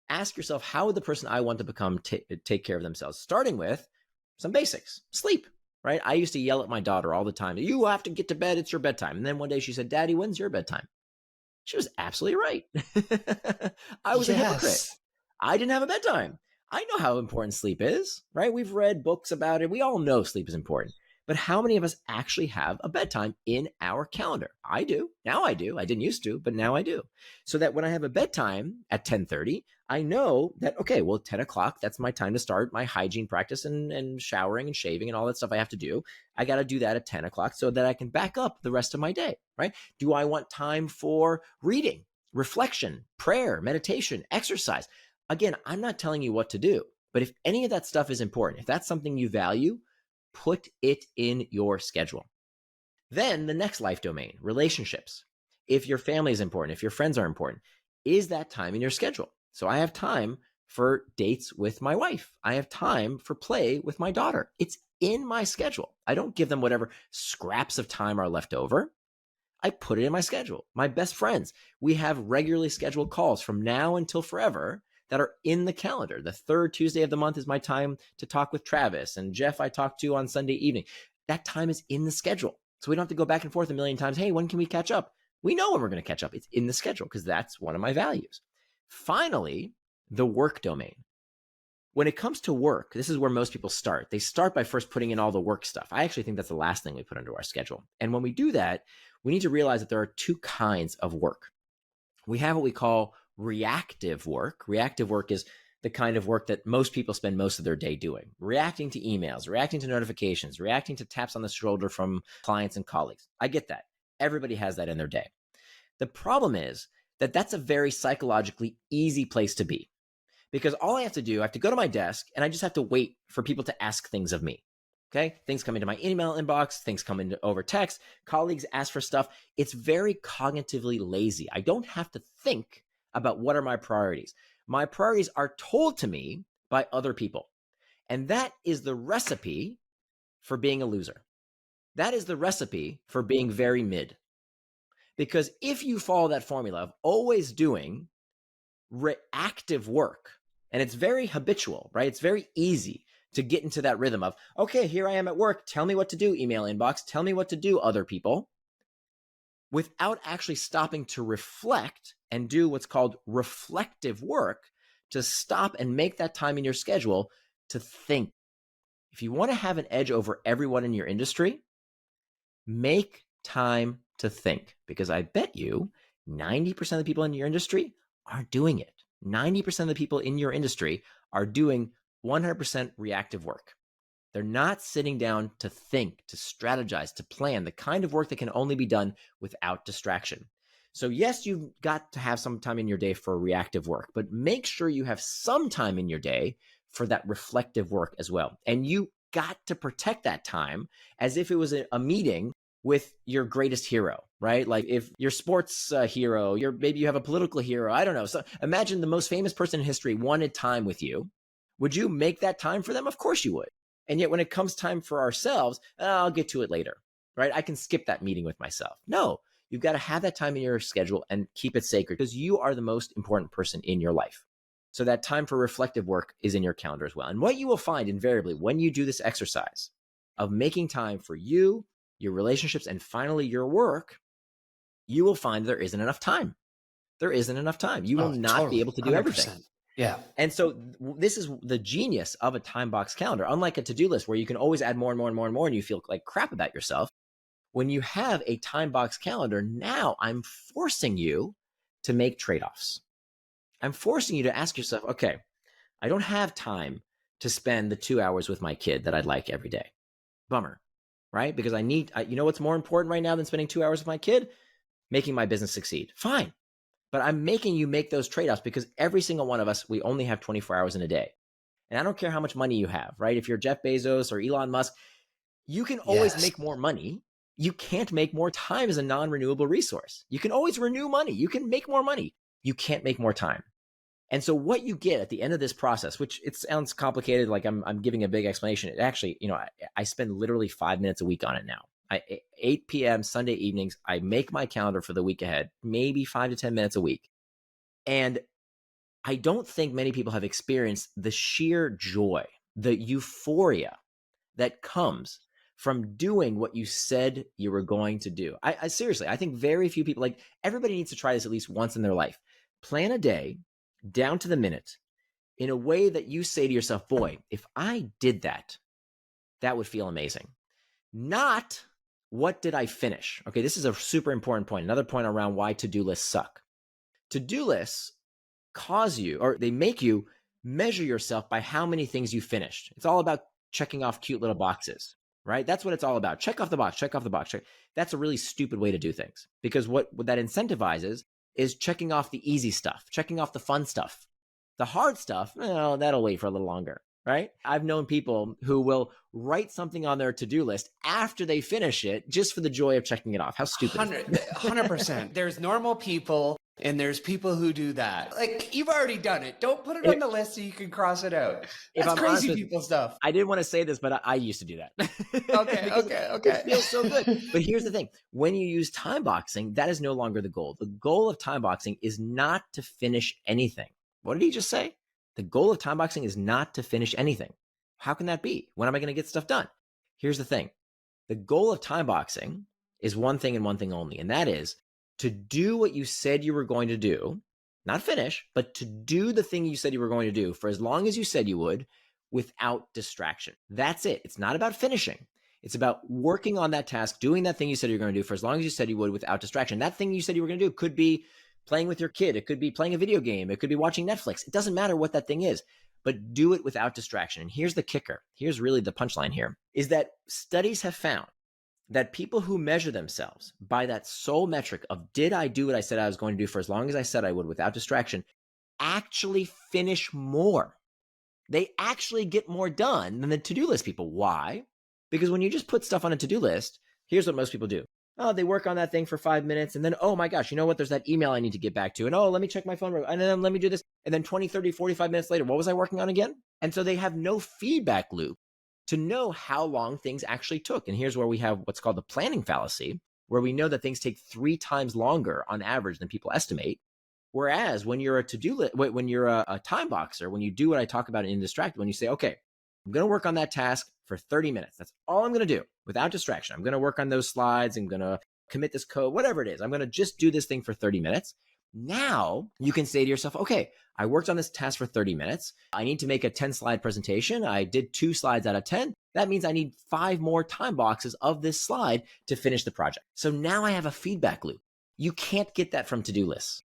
Ask yourself, how would the person I want to become take care of themselves? Starting with some basics, sleep, right? I used to yell at my daughter all the time, you have to get to bed, it's your bedtime. And then one day she said, Daddy, when's your bedtime? She was absolutely right. I was a hypocrite. I didn't have a bedtime. I know how important sleep is, right? We've read books about it. We all know sleep is important. But how many of us actually have a bedtime in our calendar? I do. Now I do. I didn't used to, but now I do. So that when I have a bedtime at 10:30, I know that, okay, well, 10 o'clock, that's my time to start my hygiene practice and showering and shaving and all that stuff I have to do. I got to do that at 10 o'clock so that I can back up the rest of my day, right? Do I want time for reading, reflection, prayer, meditation, exercise? Again, I'm not telling you what to do, but if any of that stuff is important, if that's something you value, put it in your schedule. Then the next life domain, relationships. If your family is important, if your friends are important, is that time in your schedule? So I have time for dates with my wife. I have time for play with my daughter. It's in my schedule. I don't give them whatever scraps of time are left over. I put it in my schedule. My best friends, we have regularly scheduled calls from now until forever that are in the calendar. The third Tuesday of the month is my time to talk with Travis, and Jeff I talk to on Sunday evening. That time is in the schedule. So we don't have to go back and forth a million times. Hey, when can we catch up? We know when we're going to catch up. It's in the schedule because that's one of my values. Finally, the work domain. When it comes to work, this is where most people start. They start by first putting in all the work stuff. I actually think that's the last thing we put into our schedule. And when we do that, we need to realize that there are 2 kinds of work. We have what we call reactive work. Reactive work is the kind of work that most people spend most of their day doing. Reacting to emails, reacting to notifications, reacting to taps on the shoulder from clients and colleagues. I get that. Everybody has that in their day. The problem is that that's a very psychologically easy place to be, because all I have to do, I have to go to my desk and I just have to wait for people to ask things of me. Okay. Things come into my email inbox, things come in over text, colleagues ask for stuff. It's very cognitively lazy. I don't have to think about what are my priorities. My priorities are told to me by other people. And that is the recipe for being a loser. That is the recipe for being very mid. Because if you follow that formula of always doing reactive work, and it's very habitual, right? It's very easy to get into that rhythm of, okay, here I am at work. Tell me what to do, email inbox. Tell me what to do, other people, without actually stopping to reflect and do what's called reflective work, to stop and make that time in your schedule to think. If you want to have an edge over everyone in your industry, make time to think, because I bet you 90% of the people in your industry aren't doing it. 90% of the people in your industry are doing 100% reactive work. They're not sitting down to think, to strategize, to plan, the kind of work that can only be done without distraction. So yes, you've got to have some time in your day for reactive work, but make sure you have some time in your day for that reflective work as well. And you got to protect that time as if it was a meeting with your greatest hero, right? Like if your sports hero, maybe you have a political hero, I don't know. So imagine the most famous person in history wanted time with you. Would you make that time for them? Of course you would. And yet when it comes time for ourselves, I'll get to it later, right? I can skip that meeting with myself. No, you've got to have that time in your schedule and keep it sacred, because you are the most important person in your life. So that time for reflective work is in your calendar as well. And what you will find invariably when you do this exercise of making time for you, your relationships, and finally your work, you will find there isn't enough time. There isn't enough time. You will not be able to do 100%. Everything. Yeah. And so this is the genius of a time box calendar. Unlike a to-do list where you can always add more and more and more and more, and you feel like crap about yourself. When you have a time box calendar, now I'm forcing you to make trade-offs. I'm forcing you to ask yourself, okay, I don't have time to spend the 2 hours with my kid that I'd like every day. Bummer, right? Because you know what's more important right now than spending 2 hours with my kid? Making my business succeed. Fine. But I'm making you make those trade-offs, because every single one of us, we only have 24 hours in a day. And I don't care how much money you have, right? If you're Jeff Bezos or Elon Musk, you can always make more money You can't make more. Time is a non-renewable resource. You can always renew money. You can make more money. You can't make more time. And so what you get at the end of this process, which it sounds complicated, like I'm giving a big explanation. It actually, I spend literally 5 minutes a week on it now. 8 p.m. Sunday evenings, I make my calendar for the week ahead, maybe 5 to 10 minutes a week. And I don't think many people have experienced the sheer joy, the euphoria that comes from doing what you said you were going to do. I seriously, I think very few people, like everybody needs to try this at least once in their life. Plan a day down to the minute in a way that you say to yourself, boy, if I did that, that would feel amazing. Not what did I finish? Okay, this is a super important point. Another point around why to-do lists suck. To-do lists cause you, or they make you measure yourself by how many things you finished. It's all about checking off cute little boxes, right? That's what it's all about. Check off the box, check off the box. That's a really stupid way to do things, because what that incentivizes is checking off the easy stuff, checking off the fun stuff. The hard stuff, well, that'll wait for a little longer, right? I've known people who will write something on their to-do list after they finish it just for the joy of checking it off. How stupid. 100%. There's normal people and there's people who do that. Like, you've already done it. Don't put it on the list so you can cross it out. That's crazy people stuff. I didn't want to say this, but I used to do that. Okay. It feels so good. But here's the thing. When you use time boxing, that is no longer the goal. The goal of time boxing is not to finish anything. What did he just say? The goal of time boxing is not to finish anything. How can that be? When am I going to get stuff done? Here's the thing. The goal of time boxing is one thing and one thing only, and that is to do what you said you were going to do, not finish, but to do the thing you said you were going to do for as long as you said you would without distraction. That's it. It's not about finishing. It's about working on that task, doing that thing you said you're going to do for as long as you said you would without distraction. That thing you said you were going to do could be playing with your kid. It could be playing a video game. It could be watching Netflix. It doesn't matter what that thing is, but do it without distraction. And here's the kicker. Here's really the punchline here, is that studies have found that people who measure themselves by that sole metric of did I do what I said I was going to do for as long as I said I would without distraction, actually finish more. They actually get more done than the to-do list people. Why? Because when you just put stuff on a to-do list, here's what most people do. Oh, they work on that thing for 5 minutes and then, oh my gosh, you know what? There's that email I need to get back to. And oh, let me check my phone. And then let me do this. And then 20, 30, 45 minutes later, what was I working on again? And so they have no feedback loop to know how long things actually took. And here's where we have what's called the planning fallacy, where we know that things take 3 times longer on average than people estimate. Whereas when you're a to-do list, when you're a time boxer, when you do what I talk about in Indistractable, when you say, okay, I'm going to work on that task for 30 minutes. That's all I'm going to do without distraction. I'm going to work on those slides. I'm going to commit this code, whatever it is. I'm going to just do this thing for 30 minutes. Now you can say to yourself, okay, I worked on this task for 30 minutes. I need to make a 10-slide presentation. I did 2 slides out of 10. That means I need 5 more time boxes of this slide to finish the project. So now I have a feedback loop. You can't get that from to-do lists.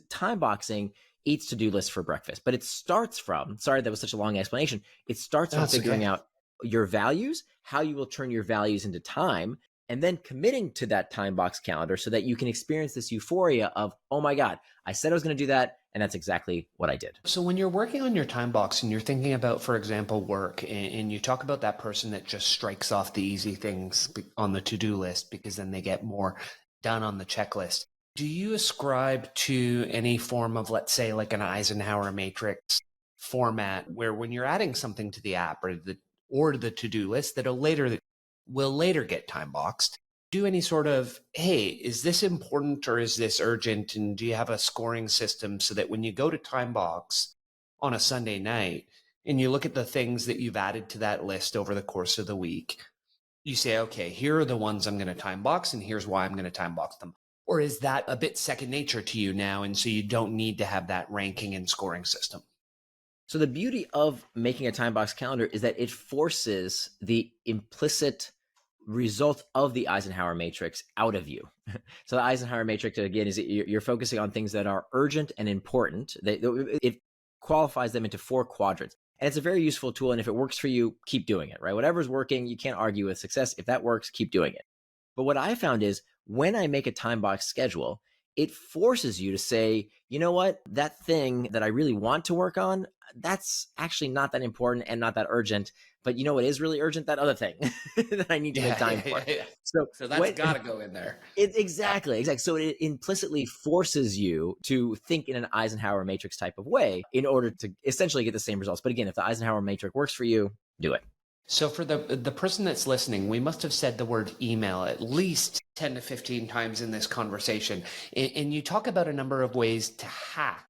Time boxing eats to-do lists for breakfast, but it starts from, sorry, that was such a long explanation. It starts from figuring out your values, how you will turn your values into time, and then committing to that time box calendar so that you can experience this euphoria of, oh my God, I said I was going to do that, and that's exactly what I did. So when you're working on your time box and you're thinking about, for example, work, and you talk about that person that just strikes off the easy things on the to-do list because then they get more done on the checklist, do you ascribe to any form of, let's say, like an Eisenhower matrix format where when you're adding something to the app or the to-do list that will later get time boxed, do any sort of, hey, is this important or is this urgent? And do you have a scoring system so that when you go to time box on a Sunday night and you look at the things that you've added to that list over the course of the week, you say, okay, here are the ones I'm going to time box and here's why I'm going to time box them? Or is that a bit second nature to you now, and so you don't need to have that ranking and scoring system? So the beauty of making a time box calendar is that it forces the implicit result of the Eisenhower matrix out of you. So the Eisenhower matrix, again, is you're focusing on things that are urgent and important. It qualifies them into 4 quadrants. And it's a very useful tool. And if it works for you, keep doing it, right? Whatever's working, you can't argue with success. If that works, keep doing it. But what I found is when I make a time box schedule, it forces you to say, you know what, that thing that I really want to work on, that's actually not that important and not that urgent. But you know what is really urgent? That other thing that I need to make time for. So that's got to go in there. Exactly. So it implicitly forces you to think in an Eisenhower matrix type of way in order to essentially get the same results. But again, if the Eisenhower matrix works for you, do it. So for the person that's listening, we must have said the word email at least 10 to 15 times in this conversation. And you talk about a number of ways to hack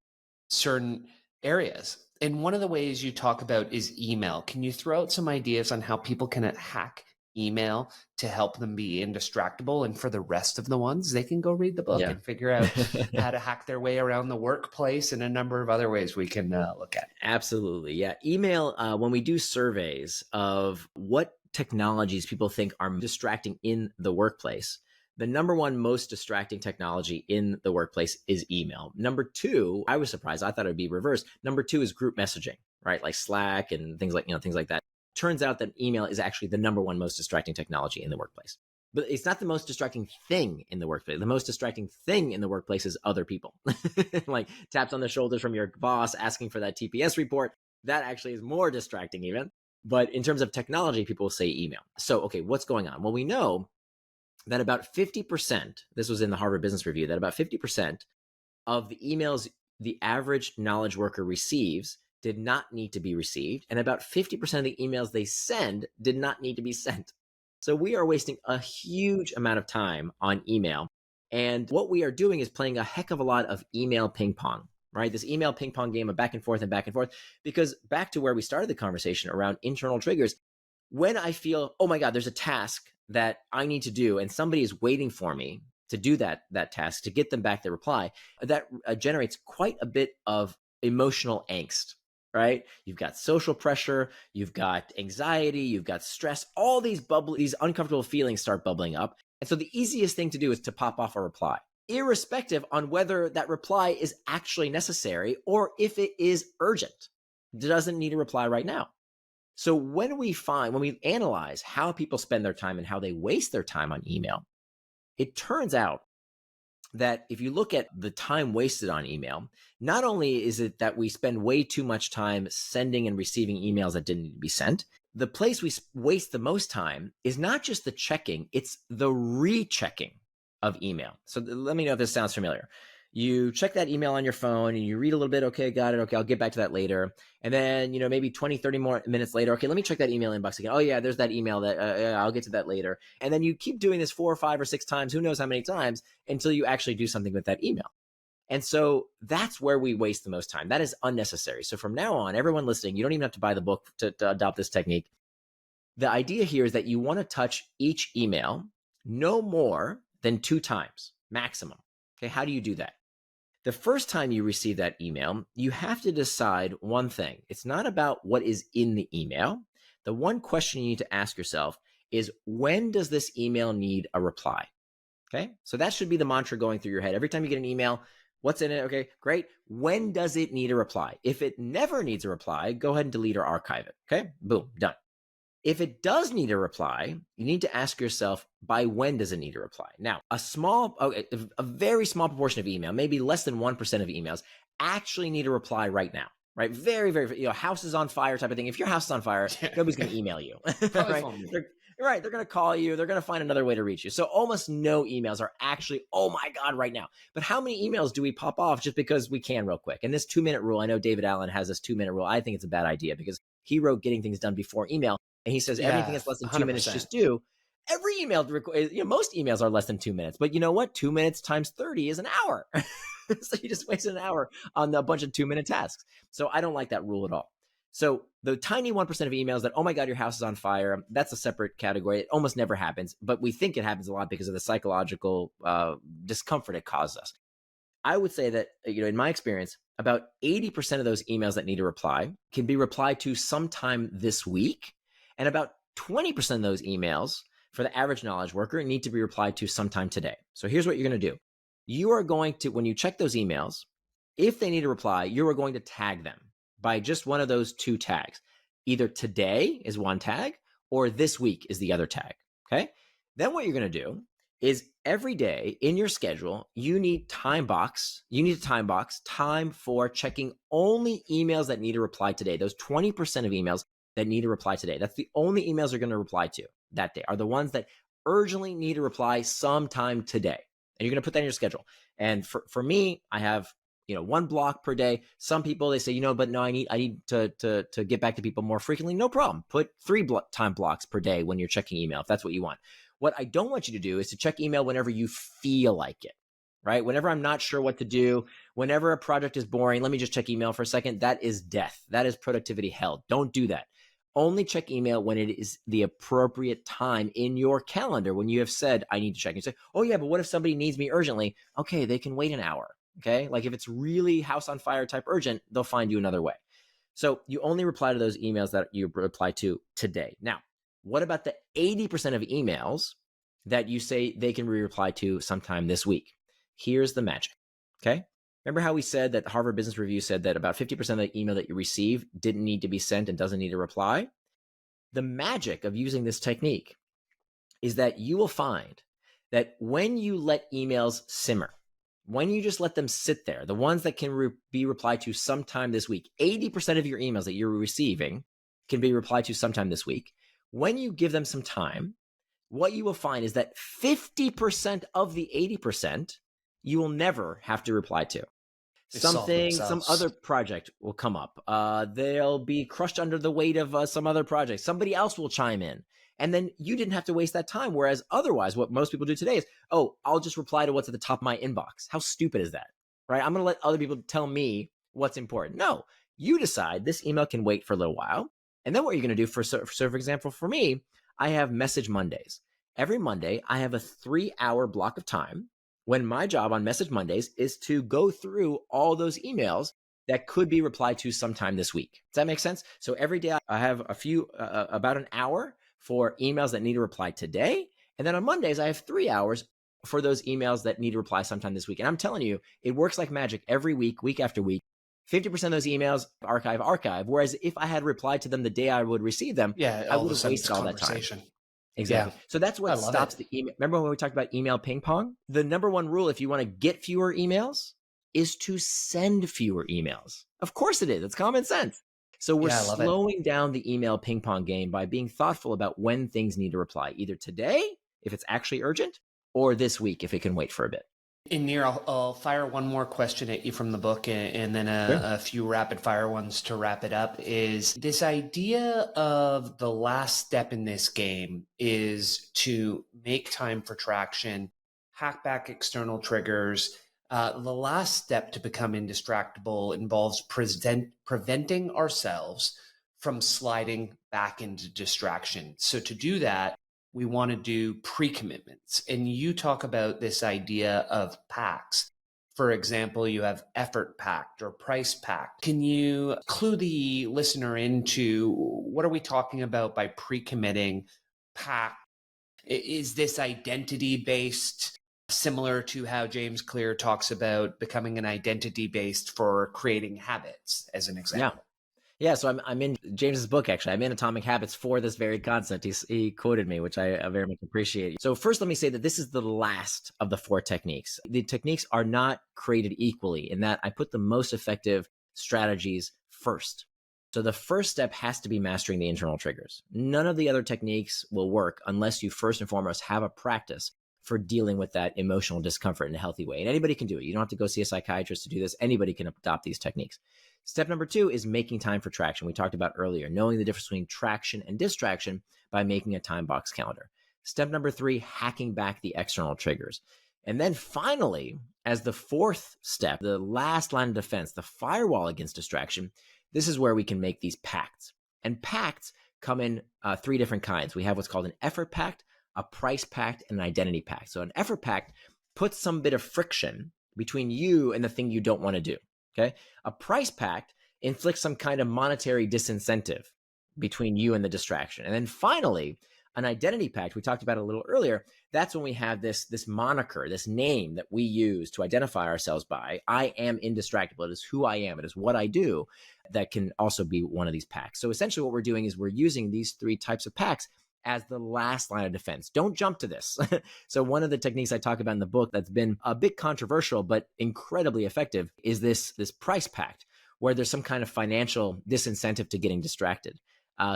certain areas. And one of the ways you talk about is email. Can you throw out some ideas on how people can hack email to help them be indistractable? And for the rest of the ones, they can go read the book and figure out how to hack their way around the workplace and a number of other ways we can look at. Absolutely. Yeah. Email, when we do surveys of what technologies people think are distracting in the workplace, the number one most distracting technology in the workplace is email. Number two, I was surprised. I thought it would be reversed. Number two is group messaging, right? Like Slack and things like that. Turns out that email is actually the number one most distracting technology in the workplace. But it's not the most distracting thing in the workplace. The most distracting thing in the workplace is other people. Like taps on the shoulders from your boss asking for that TPS report. That actually is more distracting even. But in terms of technology, people say email. So, okay, what's going on? Well, we know that about 50%, this was in the Harvard Business Review, that about 50% of the emails the average knowledge worker receives did not need to be received. And about 50% of the emails they send did not need to be sent. So we are wasting a huge amount of time on email. And what we are doing is playing a heck of a lot of email ping pong, right? This email ping pong game of back and forth and back and forth, because back to where we started the conversation around internal triggers, when I feel, oh my God, there's a task that I need to do and somebody is waiting for me to do that task, to get them back their reply, that generates quite a bit of emotional angst, right? You've got social pressure, you've got anxiety, you've got stress, all these uncomfortable feelings start bubbling up. And so the easiest thing to do is to pop off a reply, irrespective on whether that reply is actually necessary or if it is urgent. It doesn't need a reply right now. So when we analyze how people spend their time and how they waste their time on email, it turns out that if you look at the time wasted on email, not only is it that we spend way too much time sending and receiving emails that didn't need to be sent, the place we waste the most time is not just the checking, it's the rechecking of email. So let me know if this sounds familiar. You check that email on your phone and you read a little bit. Okay, got it. Okay, I'll get back to that later. And then, maybe 20, 30 more minutes later. Okay, let me check that email inbox again. Oh yeah, there's that email that I'll get to that later. And then you keep doing this 4 or 5 or 6 times, who knows how many times, until you actually do something with that email. And so that's where we waste the most time. That is unnecessary. So from now on, everyone listening, you don't even have to buy the book to adopt this technique. The idea here is that you want to touch each email no more than 2 times, maximum. Okay, how do you do that? The first time you receive that email, you have to decide one thing. It's not about what is in the email. The one question you need to ask yourself is, when does this email need a reply? Okay, so that should be the mantra going through your head. Every time you get an email, what's in it? Okay, great. When does it need a reply? If it never needs a reply, go ahead and delete or archive it. Okay, boom, done. If it does need a reply, you need to ask yourself, by when does it need a reply? Now, a very small proportion of email, maybe less than 1% of emails, actually need a reply right now, right? Very, very, house is on fire type of thing. If your house is on fire, nobody's going to email you, right? They're going to call you. They're going to find another way to reach you. So almost no emails are actually, oh my God, right now. But how many emails do we pop off just because we can real quick? And this 2-minute rule, I know David Allen has this 2-minute rule. I think it's a bad idea because he wrote Getting Things Done Before Email. And he says everything that's less than 2 minutes, just do. Every email, most emails are less than 2 minutes. But you know what? 2 minutes times 30 is an hour. So you just wasted an hour on a bunch of 2-minute tasks. So I don't like that rule at all. So the tiny 1% of emails that, oh my God, your house is on fire, that's a separate category. It almost never happens. But we think it happens a lot because of the psychological discomfort it causes us. I would say that, in my experience, about 80% of those emails that need a reply can be replied to sometime this week. And about 20% of those emails for the average knowledge worker need to be replied to sometime today. So here's what you're going to do. You are going to, when you check those emails, if they need a reply, you are going to tag them by just one of those 2 tags. Either today is one tag or this week is the other tag. Okay. Then what you're going to do is every day in your schedule, you need to time box time for checking only emails that need a reply today. Those 20% of emails that need a reply today. That's the only emails you're going to reply to that day, are the ones that urgently need a reply sometime today. And you're going to put that in your schedule. And for me, I have, one block per day. Some people, they say, but no, I need to get back to people more frequently. No problem. Put 3 time blocks per day when you're checking email, if that's what you want. What I don't want you to do is to check email whenever you feel like it, right? Whenever I'm not sure what to do, whenever a project is boring, let me just check email for a second. That is death. That is productivity hell. Don't do that. Only check email when it is the appropriate time in your calendar. When you have said, I need to check. You say, oh yeah, but what if somebody needs me urgently? Okay, they can wait an hour. Okay. Like if it's really house on fire type urgent, they'll find you another way. So you only reply to those emails that you reply to today. Now, what about the 80% of emails that you say they can be replied to sometime this week? Here's the magic. Okay. Remember how we said that Harvard Business Review said that about 50% of the email that you receive didn't need to be sent and doesn't need a reply? The magic of using this technique is that you will find that when you let emails simmer, when you just let them sit there, the ones that can be replied to sometime this week, 80% of your emails that you're receiving can be replied to sometime this week. When you give them some time, what you will find is that 50% of the 80% you will never have to reply to. Some other project will come up. They'll be crushed under the weight of some other project. Somebody else will chime in. And then you didn't have to waste that time. Whereas otherwise, what most people do today is, I'll just reply to what's at the top of my inbox. How stupid is that, right? I'm going to let other people tell me what's important. No, you decide this email can wait for a little while. And then what you're going to do for example, for me, I have Message Mondays. Every Monday, I have a 3-hour block of time when my job on Message Mondays is to go through all those emails that could be replied to sometime this week. Does that make sense? So every day I have about an hour for emails that need a reply today. And then on Mondays, I have 3 hours for those emails that need a reply sometime this week. And I'm telling you, it works like magic every week, week after week. 50% of those emails archive. Whereas if I had replied to them the day I would receive them, I would have wasted all that time. Exactly. Yeah. So that's what stops the email. Remember when we talked about email ping pong? The number one rule, if you want to get fewer emails, is to send fewer emails. Of course it is. It's common sense. So we're slowing down the email ping pong game by being thoughtful about when things need to reply, either today, if it's actually urgent, or this week, if it can wait for a bit. And Nir, I'll fire one more question at you from the book and then a few rapid fire ones to wrap it up. Is this idea of the last step in this game is to make time for traction, hack back external triggers. The last step to become indistractable involves preventing ourselves from sliding back into distraction. So to do that, we want to do pre-commitments. And you talk about this idea of packs. For example, you have effort pact or price pact. Can you clue the listener into what are we talking about by pre-committing pact? Is this identity-based, similar to how James Clear talks about becoming an identity-based for creating habits, as an example? Yeah, so I'm in James's book, actually. I'm in Atomic Habits for this very concept. He quoted me, which I very much appreciate. So first, let me say that this is the last of the 4 techniques. The techniques are not created equally in that I put the most effective strategies first. So the first step has to be mastering the internal triggers. None of the other techniques will work unless you first and foremost have a practice for dealing with that emotional discomfort in a healthy way. And anybody can do it. You don't have to go see a psychiatrist to do this. Anybody can adopt these techniques. Step number 2 is making time for traction. We talked about earlier, knowing the difference between traction and distraction by making a time box calendar. Step number 3, hacking back the external triggers. And then finally, as the 4th step, the last line of defense, the firewall against distraction, this is where we can make these pacts. And pacts come in 3 different kinds. We have what's called an effort pact, a price pact, and an identity pact. So an effort pact puts some bit of friction between you and the thing you don't want to do. Okay. A price pact inflicts some kind of monetary disincentive between you and the distraction. And then finally, an identity pact, we talked about it a little earlier. That's when we have this moniker, this name that we use to identify ourselves by. I am Indistractable. It is who I am. It is what I do. That can also be one of these pacts. So essentially what we're doing is we're using these 3 types of pacts as the last line of defense. Don't jump to this. So one of the techniques I talk about in the book that's been a bit controversial, but incredibly effective is this price pact, where there's some kind of financial disincentive to getting distracted.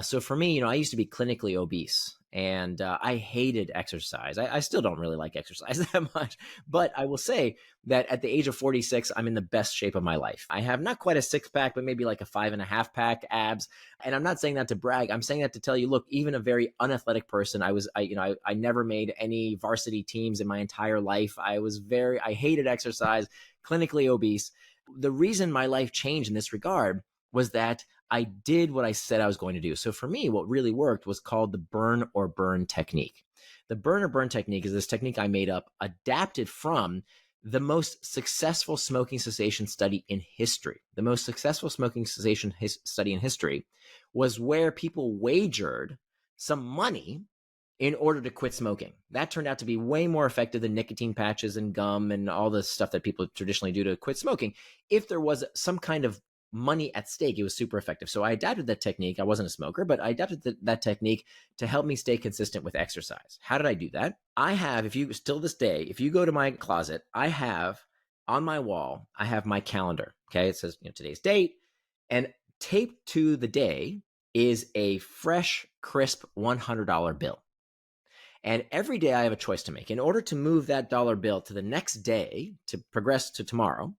So for me, I used to be clinically obese, and I hated exercise. I still don't really like exercise that much, but I will say that at the age of 46, I'm in the best shape of my life. I have not quite a 6-pack, but maybe like a 5.5 pack abs. And I'm not saying that to brag. I'm saying that to tell you, look, even a very unathletic person, I never made any varsity teams in my entire life. I hated exercise, clinically obese. The reason my life changed in this regard was that I did what I said I was going to do. So for me, what really worked was called the burn or burn technique. The burn or burn technique is this technique I made up, adapted from the most successful smoking cessation study in history. The most successful smoking cessation study in history was where people wagered some money in order to quit smoking. That turned out to be way more effective than nicotine patches and gum and all the stuff that people traditionally do to quit smoking. If there was some kind of money at stake, it was super effective. So I adapted that technique. I wasn't a smoker, but I adapted that technique to help me stay consistent with exercise. How did I do that? I have, still this day, if you go to my closet, I have on my wall, I have my calendar. Okay. It says, today's date, and taped to the day is a fresh, crisp $100 bill. And every day I have a choice to make. In order to move that dollar bill to the next day, to progress to tomorrow,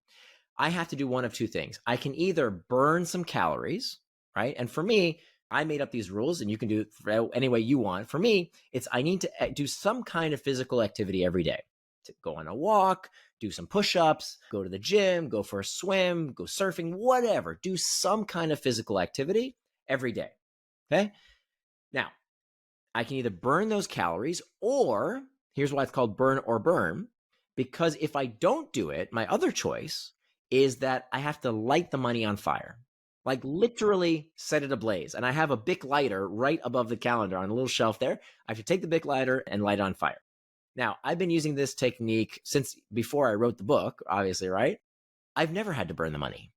I have to do one of two things. I can either burn some calories, right? And for me, I made up these rules, and you can do it any way you want. For me, I need to do some kind of physical activity every day. To go on a walk, do some push-ups, go to the gym, go for a swim, go surfing, whatever. Do some kind of physical activity every day, okay? Now, I can either burn those calories, or here's why it's called burn or burn, because if I don't do it, my other choice is that I have to light the money on fire, like literally set it ablaze. And I have a Bic lighter right above the calendar on a little shelf there. I have to take the Bic lighter and light it on fire. Now, I've been using this technique since before I wrote the book, obviously, right? I've never had to burn the money.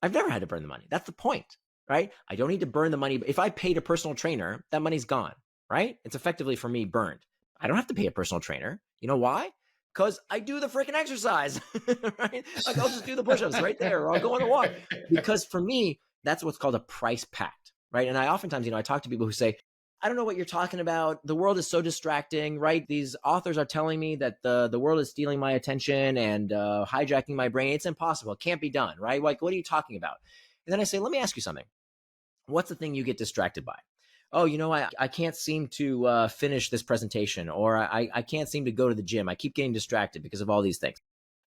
That's the point, right? I don't need to burn the money. If I paid a personal trainer, that money's gone, right? It's effectively for me burned. I don't have to pay a personal trainer. You know why? Because I do the freaking exercise, right? Like I'll just do the push-ups right there, or I'll go on a walk. Because for me, that's what's called a price pact, right? And I oftentimes, I talk to people who say, I don't know what you're talking about. The world is so distracting, right? These authors are telling me that the world is stealing my attention and hijacking my brain. It's impossible. It can't be done, right? Like, what are you talking about? And then I say, let me ask you something. What's the thing you get distracted by? Oh, I can't seem to finish this presentation, or I can't seem to go to the gym. I keep getting distracted because of all these things.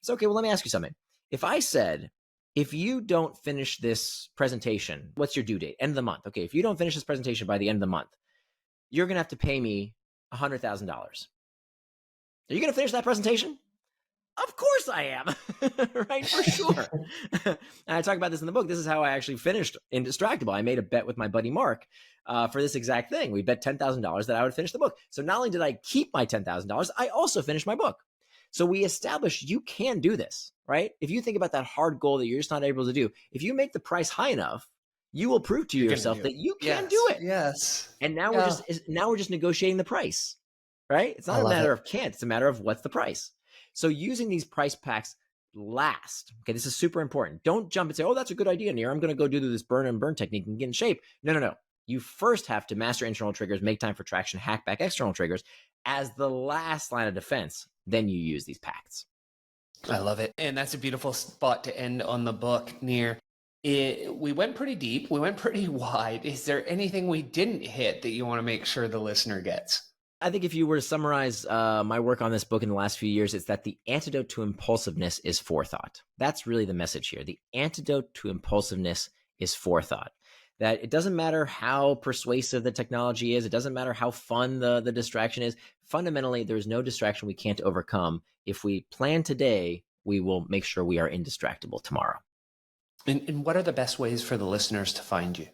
It's okay. Well, let me ask you something. If I said, if you don't finish this presentation, what's your due date? End of the month. Okay. If you don't finish this presentation by the end of the month, you're going to have to pay me $100,000. Are you going to finish that presentation? Of course I am, right? For sure. And I talk about this in the book. This is how I actually finished Indistractable. I made a bet with my buddy Mark for this exact thing. We bet $10,000 that I would finish the book. So not only did I keep my $10,000, I also finished my book. So we established you can do this, right? If you think about that hard goal that you're just not able to do, if you make the price high enough, you will prove to yourself that you can do it. Yes. And now we're just negotiating the price, right? It's not a matter of can't. It's a matter of what's the price. So using these price packs last. Okay, this is super important. Don't jump and say, oh, that's a good idea, Nir. I'm going to go do this burn and burn technique and get in shape. No. You first have to master internal triggers, make time for traction, hack back external triggers as the last line of defense. Then you use these pacts. I love it. And that's a beautiful spot to end on the book, Nir. We went pretty deep. We went pretty wide. Is there anything we didn't hit that you want to make sure the listener gets? I think if you were to summarize my work on this book in the last few years, it's that the antidote to impulsiveness is forethought. That's really the message here. The antidote to impulsiveness is forethought. That it doesn't matter how persuasive the technology is. It doesn't matter how fun the distraction is. Fundamentally, there is no distraction we can't overcome. If we plan today, we will make sure we are indistractable tomorrow. And what are the best ways for the listeners to find you?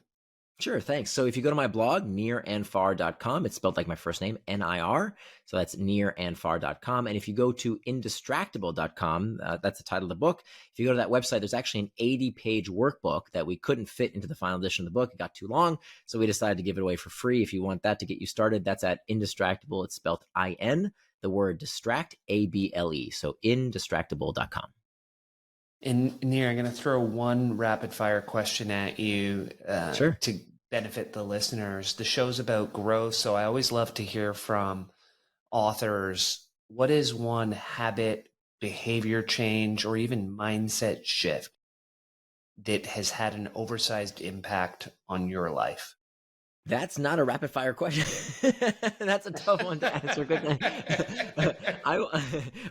Sure, thanks. So if you go to my blog, nirandfar.com, it's spelled like my first name, Nir. So that's nirandfar.com. And if you go to indistractable.com, that's the title of the book. If you go to that website, there's actually an 80-page workbook that we couldn't fit into the final edition of the book. It got too long. So we decided to give it away for free. If you want that to get you started, that's at Indistractable. It's spelled I-N, the word distract, A-B-L-E. So indistractable.com. And Nir, I'm going to throw one rapid fire question at you Sure. to benefit the listeners. The show's about growth, so I always love to hear from authors. What is one habit, behavior change, or even mindset shift that has had an oversized impact on your life? That's not a rapid fire question. That's a tough one to answer. Good.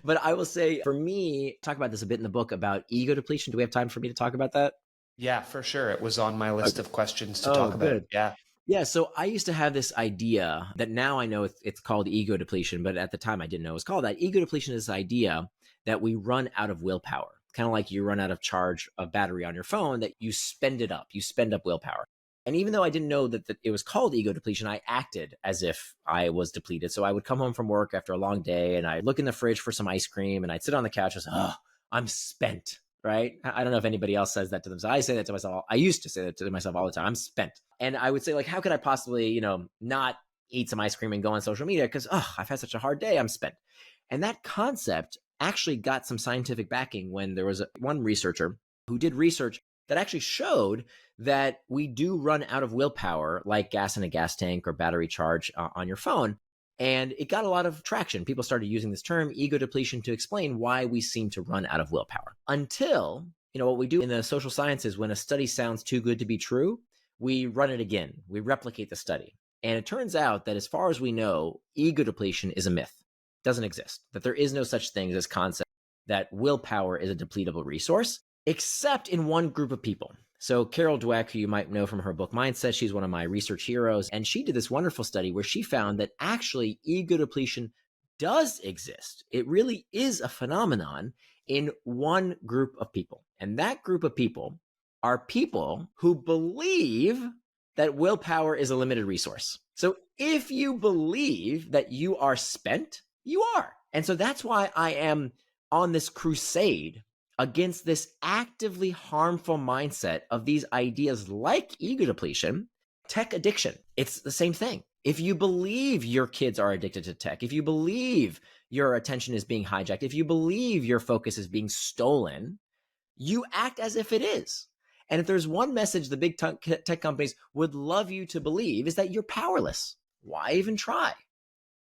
But I will say, for me, talk about this a bit in the book about ego depletion. Do we have time for me to talk about that? Yeah, for sure. It was on my list of questions to talk about. Good. Yeah. Yeah. So I used to have this idea that now I know it's called ego depletion, but at the time I didn't know it was called that. Ego depletion is this idea that we run out of willpower, kind of like you run out of charge of battery on your phone, that you spend it up. You spend up willpower. And even though I didn't know that it was called ego depletion, I acted as if I was depleted. So I would come home from work after a long day and I'd look in the fridge for some ice cream and I'd sit on the couch and say, oh, I'm spent, right? I don't know if anybody else says that to them. So I say that to myself. I used to say that to myself all the time. I'm spent. And I would say, like, how could I possibly, not eat some ice cream and go on social media? Because, I've had such a hard day. I'm spent. And that concept actually got some scientific backing when there was one researcher who did research that actually showed that we do run out of willpower, like gas in a gas tank or battery charge on your phone. And it got a lot of traction. People started using this term, ego depletion, to explain why we seem to run out of willpower. Until, what we do in the social sciences, when a study sounds too good to be true, we run it again. We replicate the study. And it turns out that as far as we know, ego depletion is a myth. It doesn't exist. That there is no such thing as concept that willpower is a depletable resource, except in one group of people. So Carol Dweck, who you might know from her book Mindset, she's one of my research heroes. And she did this wonderful study where she found that actually ego depletion does exist. It really is a phenomenon in one group of people. And that group of people are people who believe that willpower is a limited resource. So if you believe that you are spent, you are. And so that's why I am on this crusade against this actively harmful mindset of these ideas like ego depletion, tech addiction. It's the same thing. If you believe your kids are addicted to tech, if you believe your attention is being hijacked, if you believe your focus is being stolen, you act as if it is. And if there's one message the big tech companies would love you to believe, is that you're powerless. Why even try?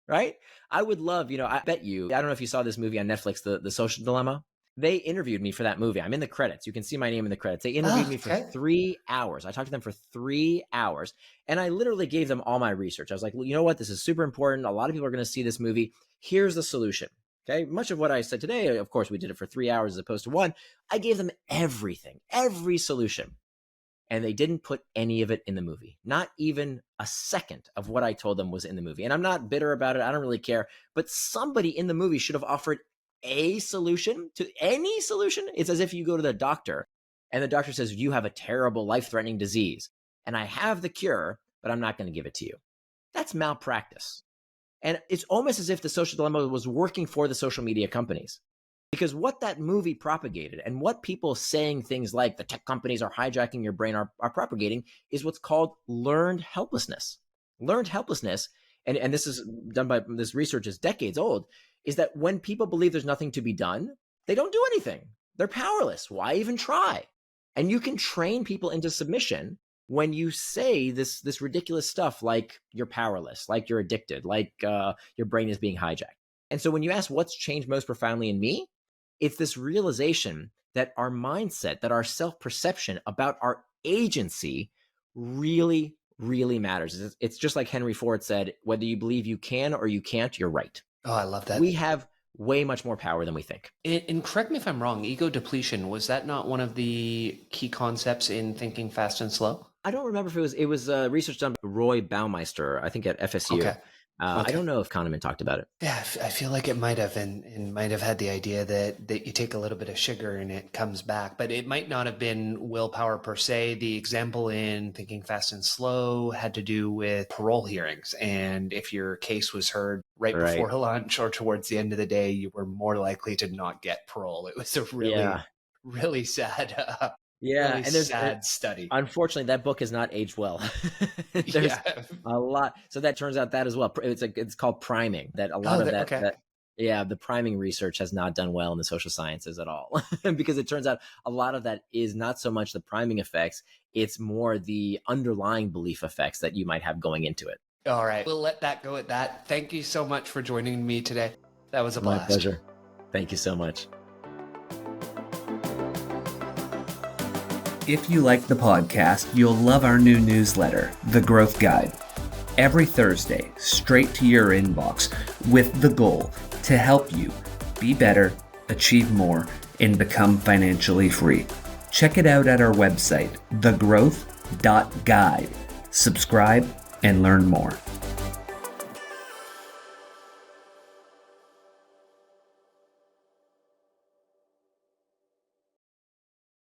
Right? I would love, I bet you, I don't know if you saw this movie on Netflix, The Social Dilemma. They interviewed me for that movie. I'm in the credits. You can see my name in the credits. They interviewed me for 3 hours. I talked to them for 3 hours. And I literally gave them all my research. I was like, well, you know what? This is super important. A lot of people are going to see this movie. Here's the solution. Okay. Much of what I said today, of course, we did it for 3 hours as opposed to one. I gave them everything, every solution. And they didn't put any of it in the movie. Not even a second of what I told them was in the movie. And I'm not bitter about it. I don't really care. But somebody in the movie should have offered a solution to any solution. It's as if you go to the doctor and the doctor says, you have a terrible life-threatening disease and I have the cure, but I'm not going to give it to you. That's malpractice. And it's almost as if the social dilemma was working for the social media companies, because what that movie propagated and what people saying things like the tech companies are hijacking your brain are propagating is what's called learned helplessness. Learned helplessness, and this is done by, this research is decades old, is that when people believe there's nothing to be done, they don't do anything. They're powerless. Why even try? And you can train people into submission when you say this ridiculous stuff like you're powerless, like you're addicted, like your brain is being hijacked. And so when you ask what's changed most profoundly in me, it's this realization that our mindset, that our self-perception about our agency really, really matters. It's just like Henry Ford said, whether you believe you can or you can't, you're right. Oh, I love that. We have way much more power than we think. And correct me if I'm wrong, ego depletion, was that not one of the key concepts in Thinking Fast and Slow? I don't remember if it was research done by Roy Baumeister, I think at FSU. Okay. I don't know if Kahneman talked about it. Yeah, I feel like it might have, and might have had the idea that you take a little bit of sugar and it comes back, but it might not have been willpower per se. The example in Thinking Fast and Slow had to do with parole hearings, and if your case was heard right before lunch or towards the end of the day, you were more likely to not get parole. It was a really sad, really and there's sad study. Unfortunately, that book has not aged well. There's a lot. So that turns out that as well. It's called priming. That a lot of that the priming research has not done well in the social sciences at all. Because it turns out a lot of that is not so much the priming effects, it's more the underlying belief effects that you might have going into it. All right, we'll let that go at that. Thank you so much for joining me today. That was a blast. My pleasure. Thank you so much. If you like the podcast, you'll love our new newsletter, The Growth Guide. Every Thursday, straight to your inbox, with the goal to help you be better, achieve more, and become financially free. Check it out at our website, thegrowth.guide. Subscribe and learn more.